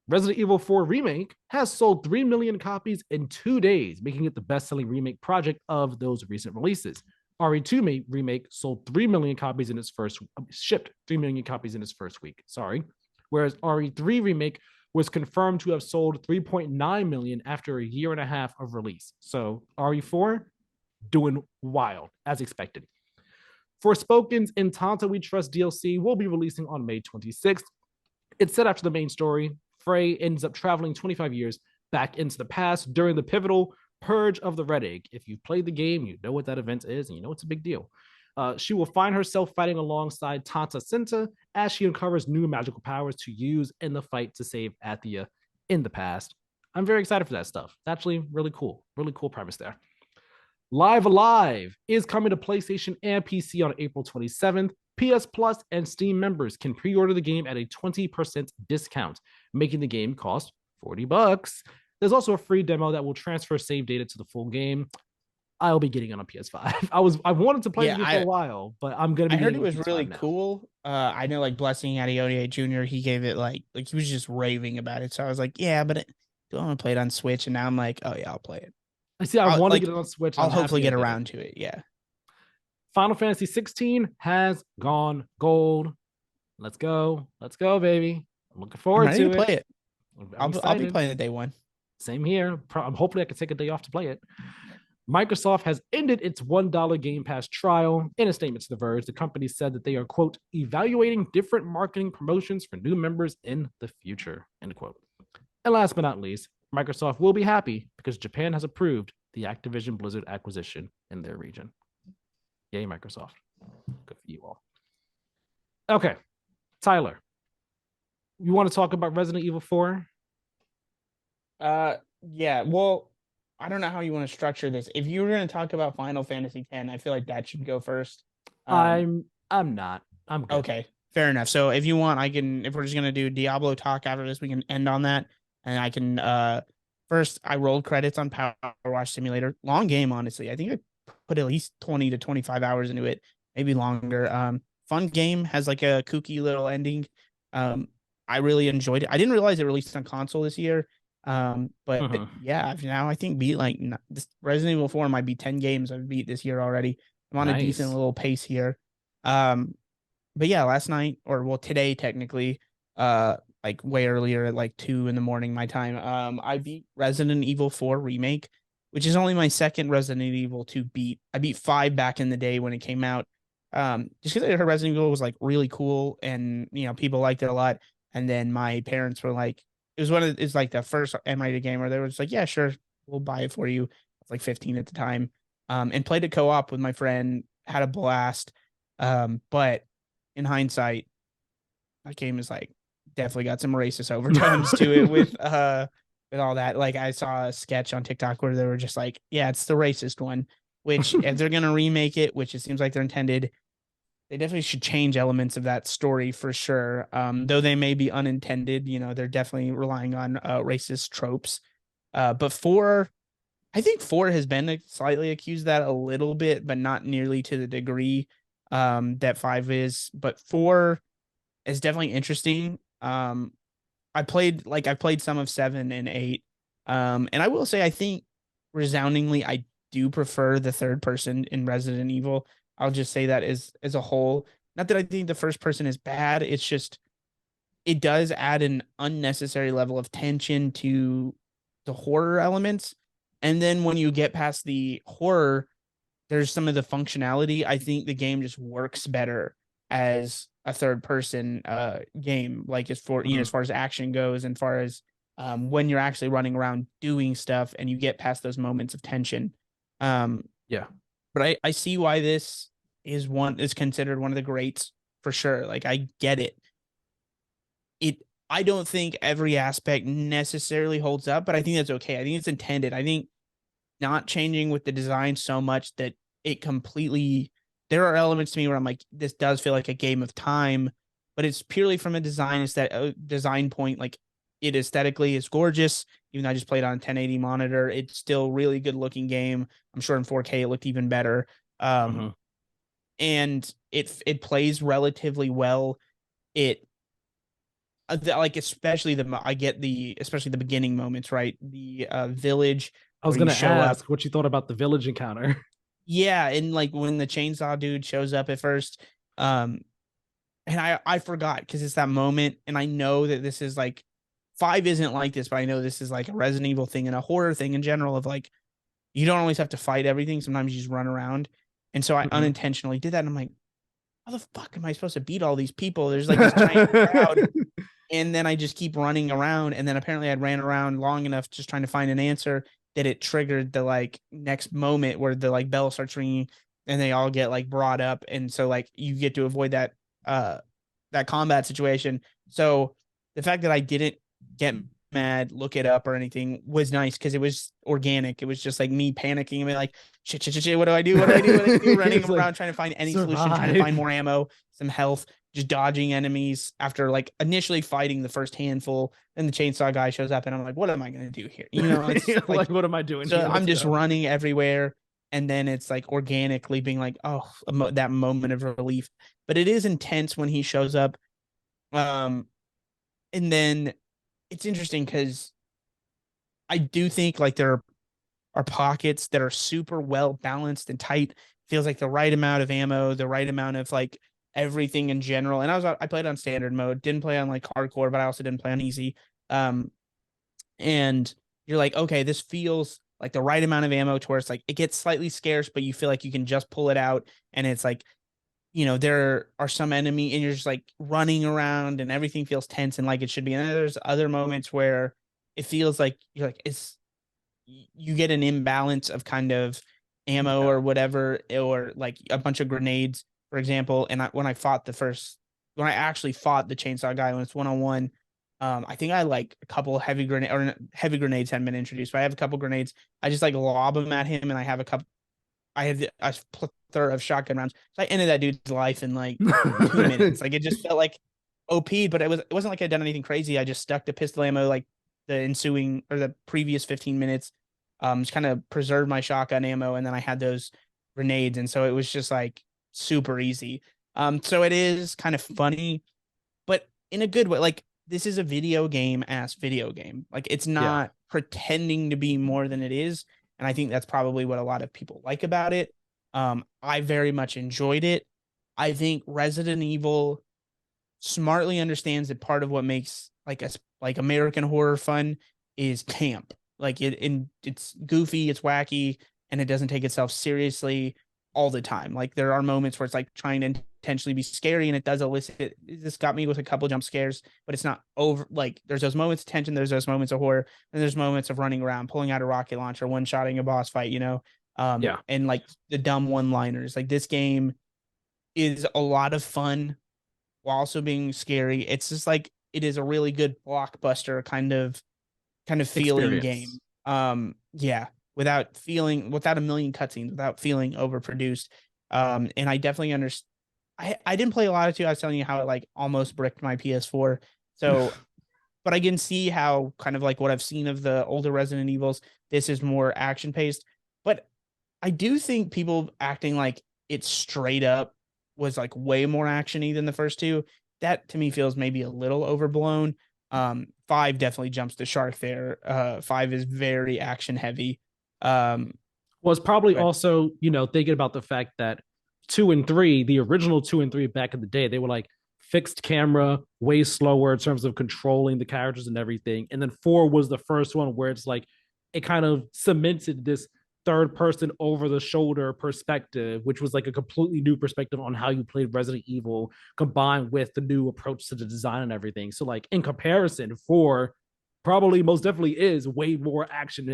Resident Evil 4 Remake has sold 3 million copies in 2 days, making it the best selling remake project of those recent releases. RE2 Remake sold 3 million copies in its first, shipped 3 million copies in its first week. Sorry. Whereas RE3 Remake was confirmed to have sold 3.9 million after a year and a half of release. So RE4 doing wild as expected. Forspoken's In Tanta We Trust DLC will be releasing on May 26th. It's set after the main story. Frey ends up traveling 25 years back into the past during the pivotal Purge of the Red Egg. If you've played the game, you know what that event is, and you know it's a big deal. She will find herself fighting alongside Tanta Cinta as she uncovers new magical powers to use in the fight to save Athia in the past. I'm very excited for that stuff. It's actually really cool. Really cool premise there. Live Alive is coming to PlayStation and PC on April 27th. PS Plus and Steam members can pre-order the game at a 20% discount, making the game cost $40. There's also a free demo that will transfer save data to the full game. I'll be getting it on PS5. I wanted to play the Yeah, game for a while, but I'm gonna I be heard getting it it on was PS5 really now. cool. I know like Blessing Adeoye Jr. He gave it like he was just raving about it. So I was like, yeah, but do I want to play it on Switch? And now I'm like, oh yeah, I'll play it. I see. I I'll want to like get it on Switch, and I'll I'm hopefully happy I get did it. around to it. Yeah. Final Fantasy 16 has gone gold. Let's go. Let's go, baby. I'm looking I'm forward ready to to play it. it. I'm I'll be excited. playing it day one. Same here. Hopefully, I can take a day off to play it. Microsoft has ended its $1 Game Pass trial. In a statement to The Verge, the company said that they are, quote, evaluating different marketing promotions for new members in the future, end quote. And last but not least, Microsoft will be happy because Japan has approved the Activision Blizzard acquisition in their region. Yay, Microsoft. Good for you all. Okay, Tyler, you want to talk about Resident Evil 4? Yeah. Well, I don't know how you want to structure this. If you were going to talk about Final Fantasy X, I feel like that should go first. I'm not. I'm good. Okay, fair enough. So if you want, I can. If we're just gonna do Diablo talk after this, we can end on that, and I can. First, I rolled credits on Power Wash Simulator. Long game, honestly. I think I put at least 20 to 25 hours into it, maybe longer. Fun game, has like a kooky little ending. I really enjoyed it. I didn't realize it released on console this year. But yeah, now I think beat like this Resident Evil 4 might be 10 games I've beat this year already. I'm on a decent Nice. little pace here. Um, but yeah, last night, or well, today technically, like way earlier at like 2 in the morning my time. I beat Resident Evil 4 remake, which is only my second Resident Evil to beat. I beat 5 back in the day when it came out. Just because I heard Resident Evil was like really cool and people liked it a lot. And then my parents were like, it's like the first M-rated game where they were just like, yeah, sure, we'll buy it for you. I was like 15 at the time. And played it co-op with my friend, had a blast. But in hindsight, that game is like definitely got some racist overtones to it with all that. Like I saw a sketch on TikTok where they were just like, yeah, it's the racist one, which if they're gonna remake it, which it seems like they're intended, they definitely should change elements of that story for sure. Though they may be unintended, they're definitely relying on racist tropes. But I think 4 has been slightly accused of that a little bit, but not nearly to the degree that 5 is. But 4 is definitely interesting. I played some of 7 and 8. And I will say I think resoundingly I do prefer the third person in Resident Evil. I'll just say that as a whole. Not that I think the first person is bad. It's just it does add an unnecessary level of tension to the horror elements. And then when you get past the horror, there's some of the functionality. I think the game just works better as a third person game, like as far as action goes and far as when you're actually running around doing stuff and you get past those moments of tension. Yeah. But I see why this is considered one of the greats for sure. Like I get it. I don't think every aspect necessarily holds up, but I think that's okay. I think it's intended. I think not changing with the design so much that it completely, there are elements to me where I'm like, this does feel like a game of time, but it's purely from a design point. Like it aesthetically is gorgeous. Even though I just played on a 1080 monitor, it's still really good looking game. I'm sure in 4K it looked even better. And it plays relatively well. It like especially especially the beginning moments, right? The village I was where you gonna show up. ask what you thought about the village encounter. Yeah, and like when the chainsaw dude shows up at first, and I forgot because it's that moment, and I know that this is like 5 isn't like this, but I know this is like a Resident Evil thing and a horror thing in general of like you don't always have to fight everything. Sometimes you just run around, and so I unintentionally did that, and I'm like, how the fuck am I supposed to beat all these people? There's like this giant crowd. And then I just keep running around. And then apparently I ran around long enough just trying to find an answer that it triggered the like next moment where the like bell starts ringing and they all get like brought up. And so like you get to avoid that combat situation. So the fact that I didn't get mad, look it up or anything was nice because it was organic. It was just like me panicking and be like, shit, what do I do? What do I do? What do I do? Running around like, trying to find any solution, trying to find more ammo, some health, just dodging enemies after like initially fighting the first handful. Then the chainsaw guy shows up and I'm like, what am I going to do here? It's like, what am I doing so here? I'm just running everywhere. And then it's like organically being like, oh, that moment of relief. But it is intense when he shows up. And then it's interesting because I do think like there are pockets that are super well balanced and tight. Feels like the right amount of ammo, the right amount of like everything in general. And I played on standard mode, didn't play on like hardcore, but I also didn't play on easy. And you're like, okay, this feels like the right amount of ammo to where it's like it gets slightly scarce, but you feel like you can just pull it out. And it's like, there are some enemy and you're just like running around and everything feels tense and like it should be. And then there's other moments where it feels like you're like, you get an imbalance of kind of ammo or whatever, or like a bunch of grenades, for example. And when I actually fought the chainsaw guy when it's 1-on-1, I think I like a couple of heavy grenades hadn't been introduced, but I have a couple grenades. I just like lob them at him and I have a plethora of shotgun rounds. So I ended that dude's life in like 2 minutes. Like it just felt like OP, but it wasn't like I'd done anything crazy. I just stuck to pistol ammo like the previous 15 minutes. Just kind of preserved my shotgun ammo, and then I had those grenades, and so it was just like super easy. So it is kind of funny, but in a good way. Like this is a video game. Like it's not pretending to be more than it is. And I think that's probably what a lot of people like about it. I very much enjoyed it. I think Resident Evil smartly understands that part of what makes like American horror fun is camp. Like it's goofy, it's wacky, and it doesn't take itself seriously all the time. Like there are moments where it's like trying to intentionally be scary, and it does elicit. This got me with a couple jump scares, but it's not over. Like there's those moments of tension, there's those moments of horror, and there's moments of running around, pulling out a rocket launcher, one shotting a boss fight. Yeah. And like the dumb one liners. Like this game is a lot of fun while also being scary. It's just like it is a really good blockbuster kind of feeling game. Experience. Yeah, without a million cutscenes, without feeling overproduced. And I definitely understand. I didn't play a lot of two. I was telling you how it like almost bricked my PS4. So, but I can see how kind of like what I've seen of the older Resident Evils, this is more action paced. But I do think people acting like it's straight up was like way more actiony than the first two. That to me feels maybe a little overblown. Five definitely jumps the shark there. Five is very action heavy. Was probably But also, thinking about the fact that two and three, the original two and three back in the day, they were like fixed camera, way slower in terms of controlling the characters and everything. And then four was the first one where it's like it kind of cemented this third person over the shoulder perspective, which was like a completely new perspective on how you played Resident Evil, combined with the new approach to the design and everything. So, like in comparison, four probably most definitely is way more action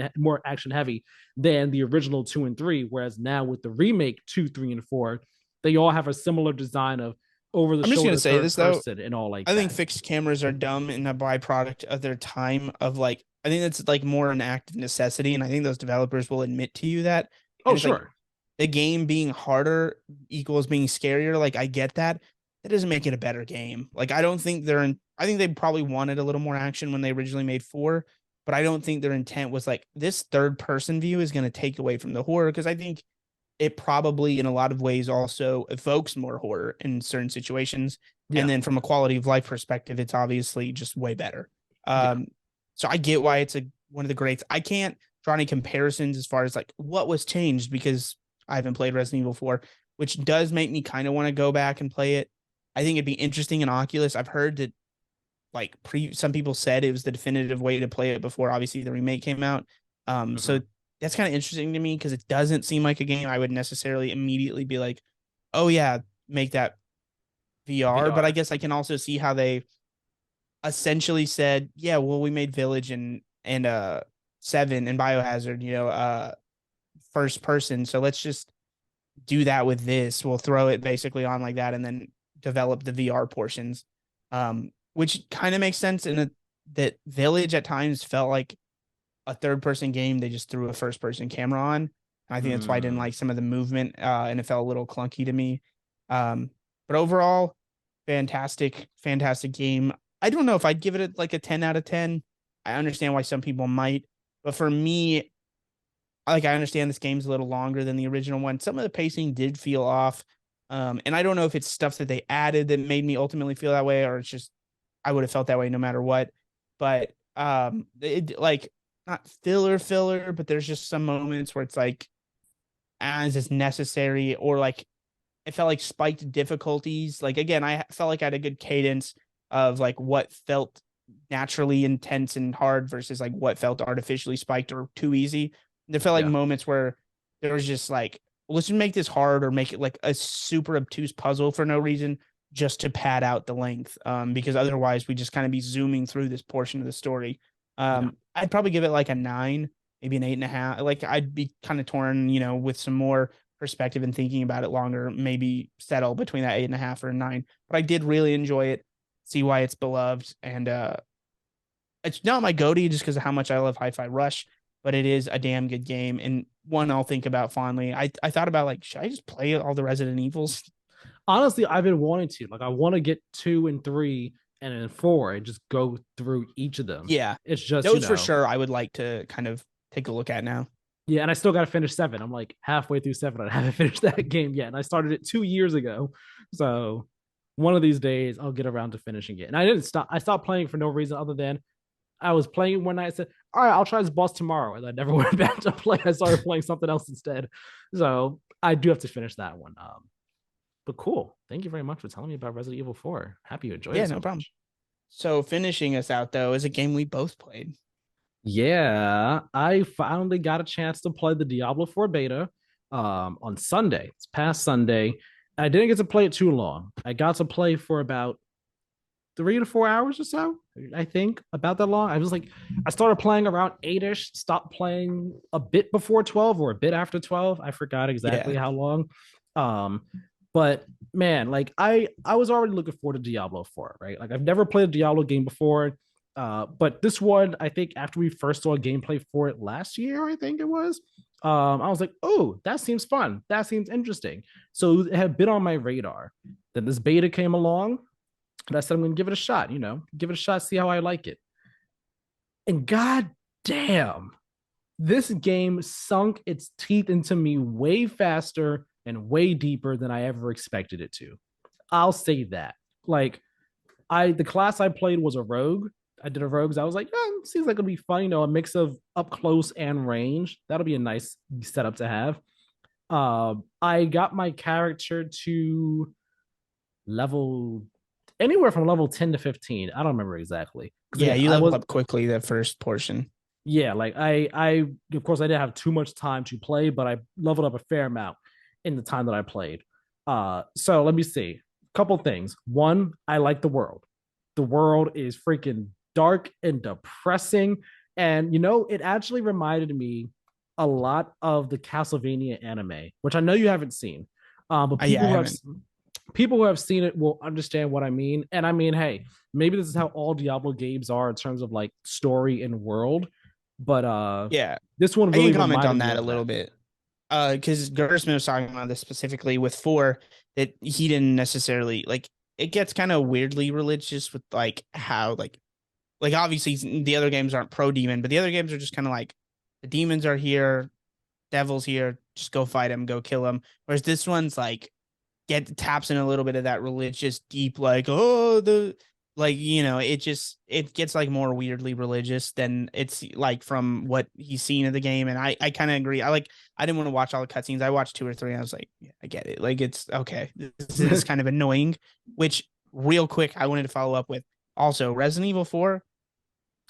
heavy than the original two and three. Whereas now with the remake two, three, and four, they all have a similar design of over the I'm just gonna shoulder say third this though. person and all like I think that. fixed cameras are dumb and a byproduct of their time of like I think that's like more an act of necessity, and I think those developers will admit to you that. Oh, And it's like sure. the game being harder equals being scarier. Like I get that. That doesn't make it a better game. Like I don't think they're in. I think they probably wanted a little more action when they originally made four, but I don't think their intent was like this third person view is going to take away from the horror because I think it probably in a lot of ways also evokes more horror in certain situations. And Yeah. then from a quality of life perspective, it's obviously just way better. Yeah. Um, so I get why it's one of the greats. I can't draw any comparisons as far as like what was changed because I haven't played Resident Evil 4, which does make me kind of want to go back and play it. I think it'd be interesting in Oculus. I've heard that like some people said it was the definitive way to play it before obviously the remake came out. So Mhm. that's kind of interesting to me because it doesn't seem like a game I would necessarily immediately be like, oh yeah, make that VR. But I VR. guess I can also see how they essentially said, yeah, well, we made Village and Seven and Biohazard, first person. So let's just do that with this. We'll throw it basically on like that and then develop the VR portions. Which kind of makes sense in that Village at times felt like a third person game. They just threw a first person camera on. And I think that's why I didn't Mm. like some of the movement and it felt a little clunky to me. But overall, fantastic game. I don't know if I'd give it like a 10 out of 10. I understand why some people might, but for me, like I understand this game's a little longer than the original one. Some of the pacing did feel off. And I don't know if it's stuff that they added that made me ultimately feel that way, or it's just I would have felt that way no matter what. But it like not filler, but there's just some moments where it's like as is necessary, or like it felt like spiked difficulties. Like again, I felt like I had a good cadence of like what felt naturally intense and hard versus like what felt artificially spiked or too easy. There felt like Yeah. moments where there was just like, let's just make this hard or make it like a super obtuse puzzle for no reason just to pad out the length. Because otherwise we just kind of be zooming through this portion of the story. Yeah. I'd probably give it like a 9, maybe an 8.5. Like I'd be kind of torn, with some more perspective and thinking about it longer, maybe settle between that 8.5 or a 9. But I did really enjoy it, see why it's beloved, and it's not my goatee just because of how much I love Hi-Fi Rush, but it is a damn good game and one I'll think about fondly. I thought about like, should I just play all the Resident Evils? Honestly, I've been wanting to. Like, I want to get two and three and then four and just go through each of them. Yeah, It's just, those for sure. I would like to kind of take a look at now. yeah, and I still got to finish seven. I'm like halfway through seven. I haven't finished that game yet. And I started it 2 years ago. So one of these days I'll get around to finishing it. And I didn't stop. I stopped playing for no reason other than I was playing one night. I said, all right, I'll try this boss tomorrow. And I never went back to play. I started playing something else instead. So I do have to finish that one. But cool. Thank you very much for telling me about Resident Evil 4. Happy you enjoyed Yeah, it so no problem. much. So finishing us out though is a game we both played. Yeah, I finally got a chance to play the Diablo 4 beta on Sunday. It's past Sunday. I didn't get to play it too long. I got to play for about 3 to 4 hours or so. I think about that long. I was like, I started playing around 8ish, stopped playing a bit before 12 or a bit after 12. I forgot exactly Yeah. how long. Um, but man, like I was already looking forward to Diablo 4, right? Like I've never played a Diablo game before. But this one, I think after we first saw gameplay for it last year, I think it was. I was like, oh, that seems fun. That seems interesting. So it had been on my radar. Then this beta came along, and I said, I'm going to give it a shot, give it a shot, see how I like it. And god damn, this game sunk its teeth into me way faster and way deeper than I ever expected it to. I'll say that. Like, the class I played was a rogue. I did a rogue. I was like, seems like it'll be fun, a mix of up close and range. That'll be a nice setup to have. I got my character to level anywhere from level 10 to 15. I don't remember exactly. Yeah, Again, you I leveled was up quickly the first portion. yeah, like I of course I didn't have too much time to play, but I leveled up a fair amount in the time that I played. So let me see. Couple things. One, I like the world. The world is freaking dark and depressing. And it actually reminded me a lot of the Castlevania anime, which I know you haven't seen. But Yeah, I haven't. people who have seen it will understand what I mean. And I mean, hey, maybe this is how all Diablo games are in terms of like story and world. But Yeah, this one I can really comment reminded on me that a of little that. bit. Because Gersman was talking about this specifically with 4, that he didn't necessarily like. It gets kind of weirdly religious with like how like obviously the other games aren't pro demon, but the other games are just kind of like the demons are here, devil's here, just go fight him, go kill him. Whereas this one's like taps in a little bit of that religious deep, like, oh, the like, it gets like more weirdly religious than it's like from what he's seen of the game. And I kind of agree. I didn't want to watch all the cutscenes. I watched 2 or 3 and I was like, yeah, I get it. Like, it's okay. This is kind of annoying, which real quick, I wanted to follow up with also Resident Evil 4,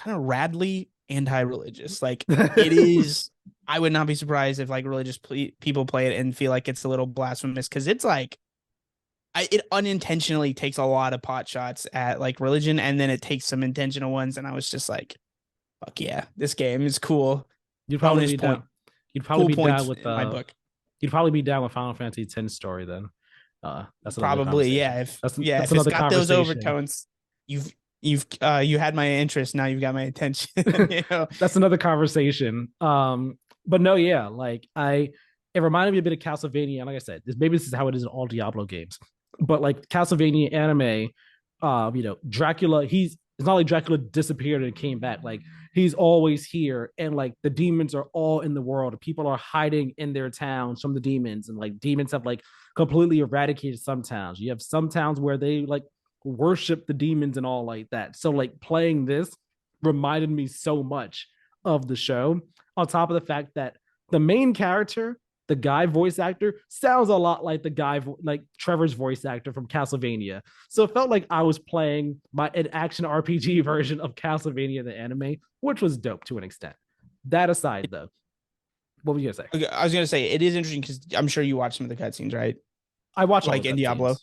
kind of radly anti-religious. Like, it is. I would not be surprised if like religious people play it and feel like it's a little blasphemous, because it's like it unintentionally takes a lot of pot shots at like religion, and then it takes some intentional ones. And I was just like, fuck yeah, this game is cool. You'd probably Bonus be point, down. You'd probably cool be down points with in my book. You'd probably be down with Final Fantasy X story then. That's another Probably, conversation. yeah. If That's if it's another got those conversation. overtones, you had my interest. Now you've got my attention. That's another conversation. But no, yeah, it reminded me a bit of Castlevania. And like I said, maybe this is how it is in all Diablo games. But like Castlevania anime, Dracula, it's not like Dracula disappeared and came back. Like he's always here, and like the demons are all in the world. People are hiding in their towns from the demons, and like demons have like completely eradicated some towns. You have some towns where they like worship the demons and all like that. So like playing this reminded me so much of the show. On top of the fact that the main character, the guy voice actor, sounds a lot like the guy like Trevor's voice actor from Castlevania. So it felt like I was playing an action RPG version of Castlevania the anime, which was dope to an extent. That aside, though, what were you gonna say? I was gonna say it is interesting because I'm sure you watched some of the cutscenes, right? I watched all Like the in Diablo. cutscenes.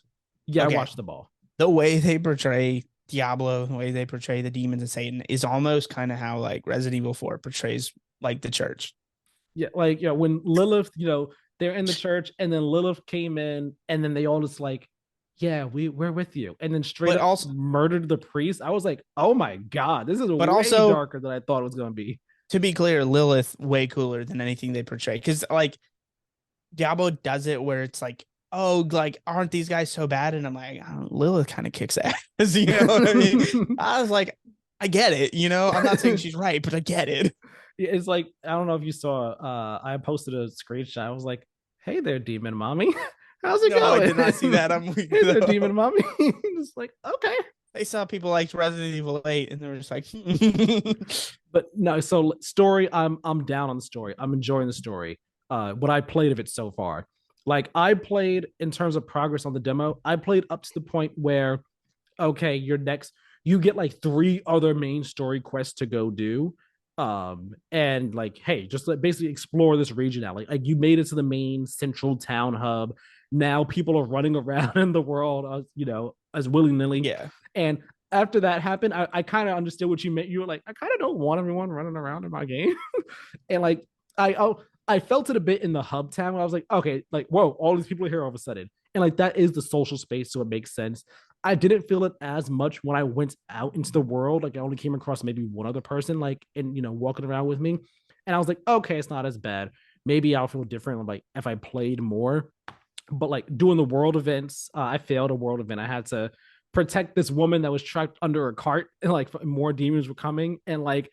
Yeah, I Okay. watched them all. The way they portray Diablo, the way they portray the demons and Satan is almost kind of how like Resident Evil 4 portrays like the church. Yeah, like when Lilith, they're in the church, and then Lilith came in, and then they all just like, yeah, we're with you, and then straight But up also, murdered the priest. I was like, oh my god, this is but way also, darker than I thought it was gonna be. to be clear, Lilith way cooler than anything they portray. Because like Diablo does it where it's like, oh, like aren't these guys so bad? And I'm like, oh, Lilith kind of kicks ass. You know what I mean? I was like, I get it. I'm not saying she's right, but I get it. It's like, I don't know if you saw. I posted a screenshot. I was like, hey there, demon mommy. How's it going? I did not see that. I'm weak. Hey there, demon mommy. Just like, okay. They saw people like Resident Evil 8 and they were just like But no, so story, I'm down on the story. I'm enjoying the story. What I played of it so far. Like I played in terms of progress on the demo, I played up to the point where okay, your next you get like three other main story quests to go do. And like, hey, just like basically explore this region now. Like you made it to the main central town hub. Now people are running around in the world, as willy nilly. Yeah. And after that happened, I kind of understood what you meant. You were like, I kind of don't want everyone running around in my game. And like, I felt it a bit in the hub town where I was like, okay, like, whoa, all these people are here all of a sudden. And like, that is the social space. So it makes sense. I didn't feel it as much when I went out into the world. Like I only came across maybe one other person, like, and walking around with me. And I was like, okay, it's not as bad. Maybe I'll feel different like if I played more. But like doing the world events, I failed a world event. I had to protect this woman that was trapped under a cart, and like more demons were coming. And like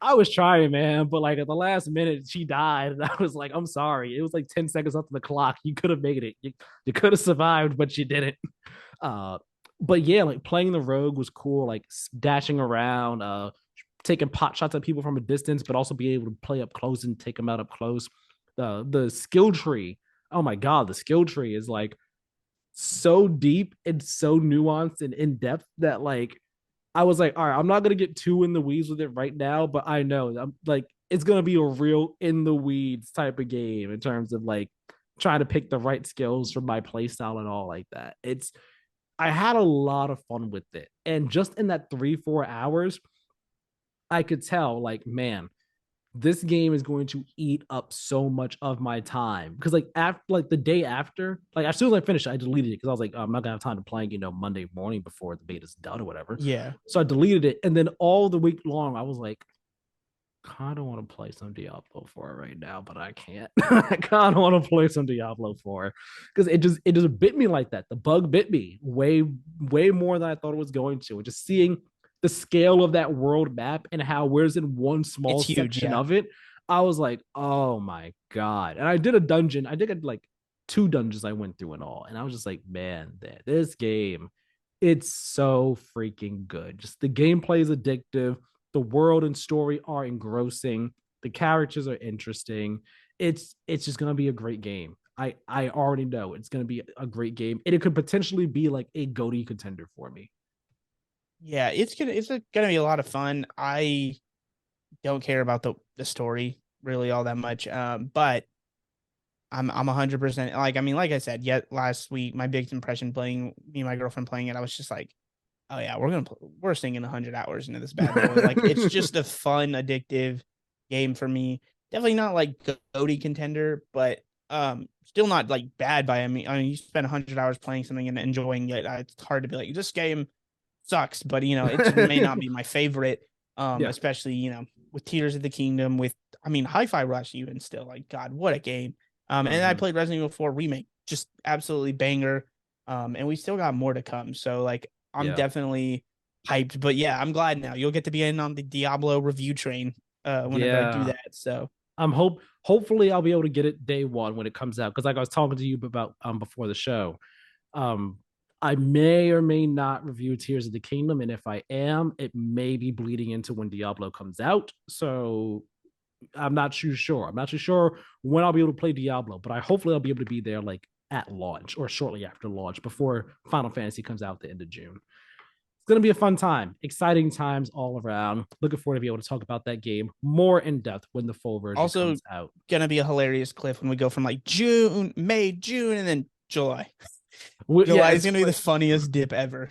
I was trying, man, but like at the last minute, she died, and I was like, "I'm sorry." It was like 10 seconds up to the clock. You could have made it. You could have survived, but you didn't. Uh, but yeah, like playing the rogue was cool. Like dashing around, taking pot shots at people from a distance, but also be able to play up close and take them out up close. The skill tree. Oh my god, the skill tree is like so deep and so nuanced and in depth that like I was like, all right, I'm not gonna get too in the weeds with it right now, but I know I'm like it's gonna be a real in the weeds type of game in terms of like trying to pick the right skills for my playstyle and all like that. I had a lot of fun with it, and just in that 3-4 hours, I could tell like, man, this game is going to eat up so much of my time because like after like the day after, like as soon as I finished, I deleted it because I was like, oh, I'm not gonna have time to play, Monday morning before the beta's done or whatever. Yeah. So I deleted it, and then all the week long, I was like, kind of want to play some Diablo 4 right now, but I can't. I kind of want to play some Diablo 4 because it just bit me like that. The bug bit me way more than I thought it was going to. And just seeing the scale of that world map and how we're in one small It's huge. section Yeah. of it, I was like, oh my god. And I did a dungeon. I did like 2 dungeons I went through and all, and I was just like, man, this game, it's so freaking good. Just the gameplay is addictive, the world and story are engrossing, the characters are interesting. It's just gonna be a great game. I already know it's gonna be a great game, and it could potentially be like a GOTY contender for me. Yeah. It's gonna be a lot of fun. I don't care about the story really all that much. But I'm 100% like, I mean, like I said, yet last week, my biggest impression playing me and my girlfriend playing it, I was just like, oh yeah, we're sinking 100 hours into this bad boy. Like it's just a fun, addictive game for me. Definitely not like GOTY contender, but still not like bad by I mean, you spend 100 hours playing something and enjoying it. It's hard to be like, this game sucks, but it just may not be my favorite. Yeah. Especially with Tears of the Kingdom, with I mean Hi-Fi Rush, even still, like, God, what a game. And I played Resident Evil 4 remake, just absolutely banger. And we still got more to come. So like I'm Yeah. definitely hyped. But yeah, I'm glad now you'll get to be in on the Diablo review train whenever I do Yeah. that. So Hopefully I'll be able to get it day one when it comes out. Because like I was talking to you about before the show. Um I may or may not review Tears of the Kingdom, and if I am, it may be bleeding into when Diablo comes out. So I'm not too sure. I'm not too sure when I'll be able to play Diablo, but hopefully I'll be able to be there like at launch or shortly after launch before Final Fantasy comes out at the end of June. It's going to be a fun time, exciting times all around. Looking forward to be able to talk about that game more in depth when the full version also comes out. gonna be a hilarious cliff when we go from like June, May, June, and then July. Yeah, July is gonna be the funniest dip ever.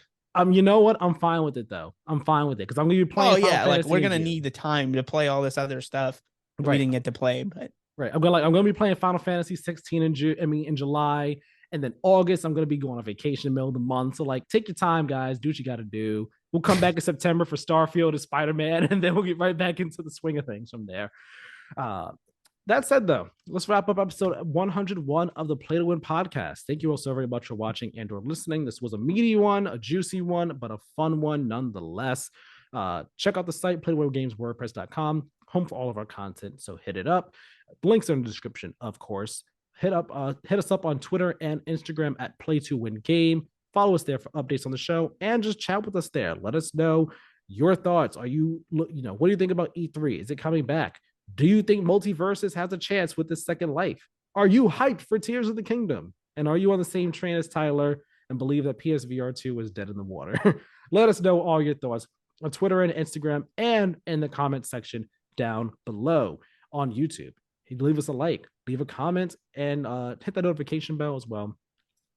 you know what? I'm fine with it though. I'm fine with it because I'm going to be Oh playing Final yeah, like Fantasy we're in gonna June. need the time to play all this other stuff that we Right. didn't get to play. But Right. I'm gonna be playing Final Fantasy 16 in June. I mean in July. And then August, I'm gonna be going on vacation in the middle of the month. So like take your time, guys. Do what you gotta do. We'll come back in September for Starfield and Spider-Man, and then we'll get right back into the swing of things from there. Uh that said, though, let's wrap up episode 101 of the Play to Win podcast. Thank you all so very much for watching and or listening. This was a meaty one, a juicy one, but a fun one nonetheless. Check out the site, playtowingameswordpress.com, home for all of our content. So hit it up. Links are in the description, of course. Hit us up on Twitter and Instagram at Play to Win Game. Follow us there for updates on the show and just chat with us there. Let us know your thoughts. What do you think about E3? Is it coming back? Do you think MultiVersus has a chance with this second life? Are you hyped for Tears of the Kingdom? And are you on the same train as Tyler and believe that PSVR2 is dead in the water? Let us know all your thoughts on Twitter and Instagram and in the comment section down below on YouTube. Leave us a like, leave a comment, and hit that notification bell as well.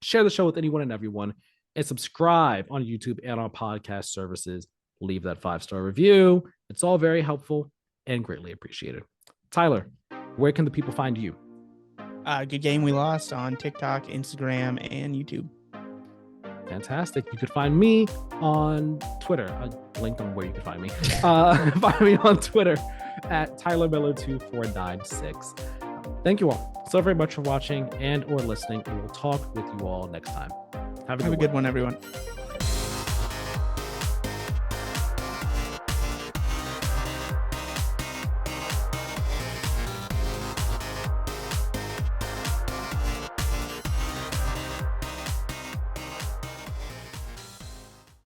Share the show with anyone and everyone, and subscribe on YouTube and on podcast services. Leave that 5-star review. It's all very helpful and greatly appreciated. Tyler, where can the people find you? Good Game We Lost on TikTok, Instagram, and YouTube. Fantastic. You could find me on Twitter. I linked on where you can find me. Find me on Twitter at TylerMiller2496. Thank you all so very much for watching and or listening, and we'll talk with you all next time. Have a good one, everyone.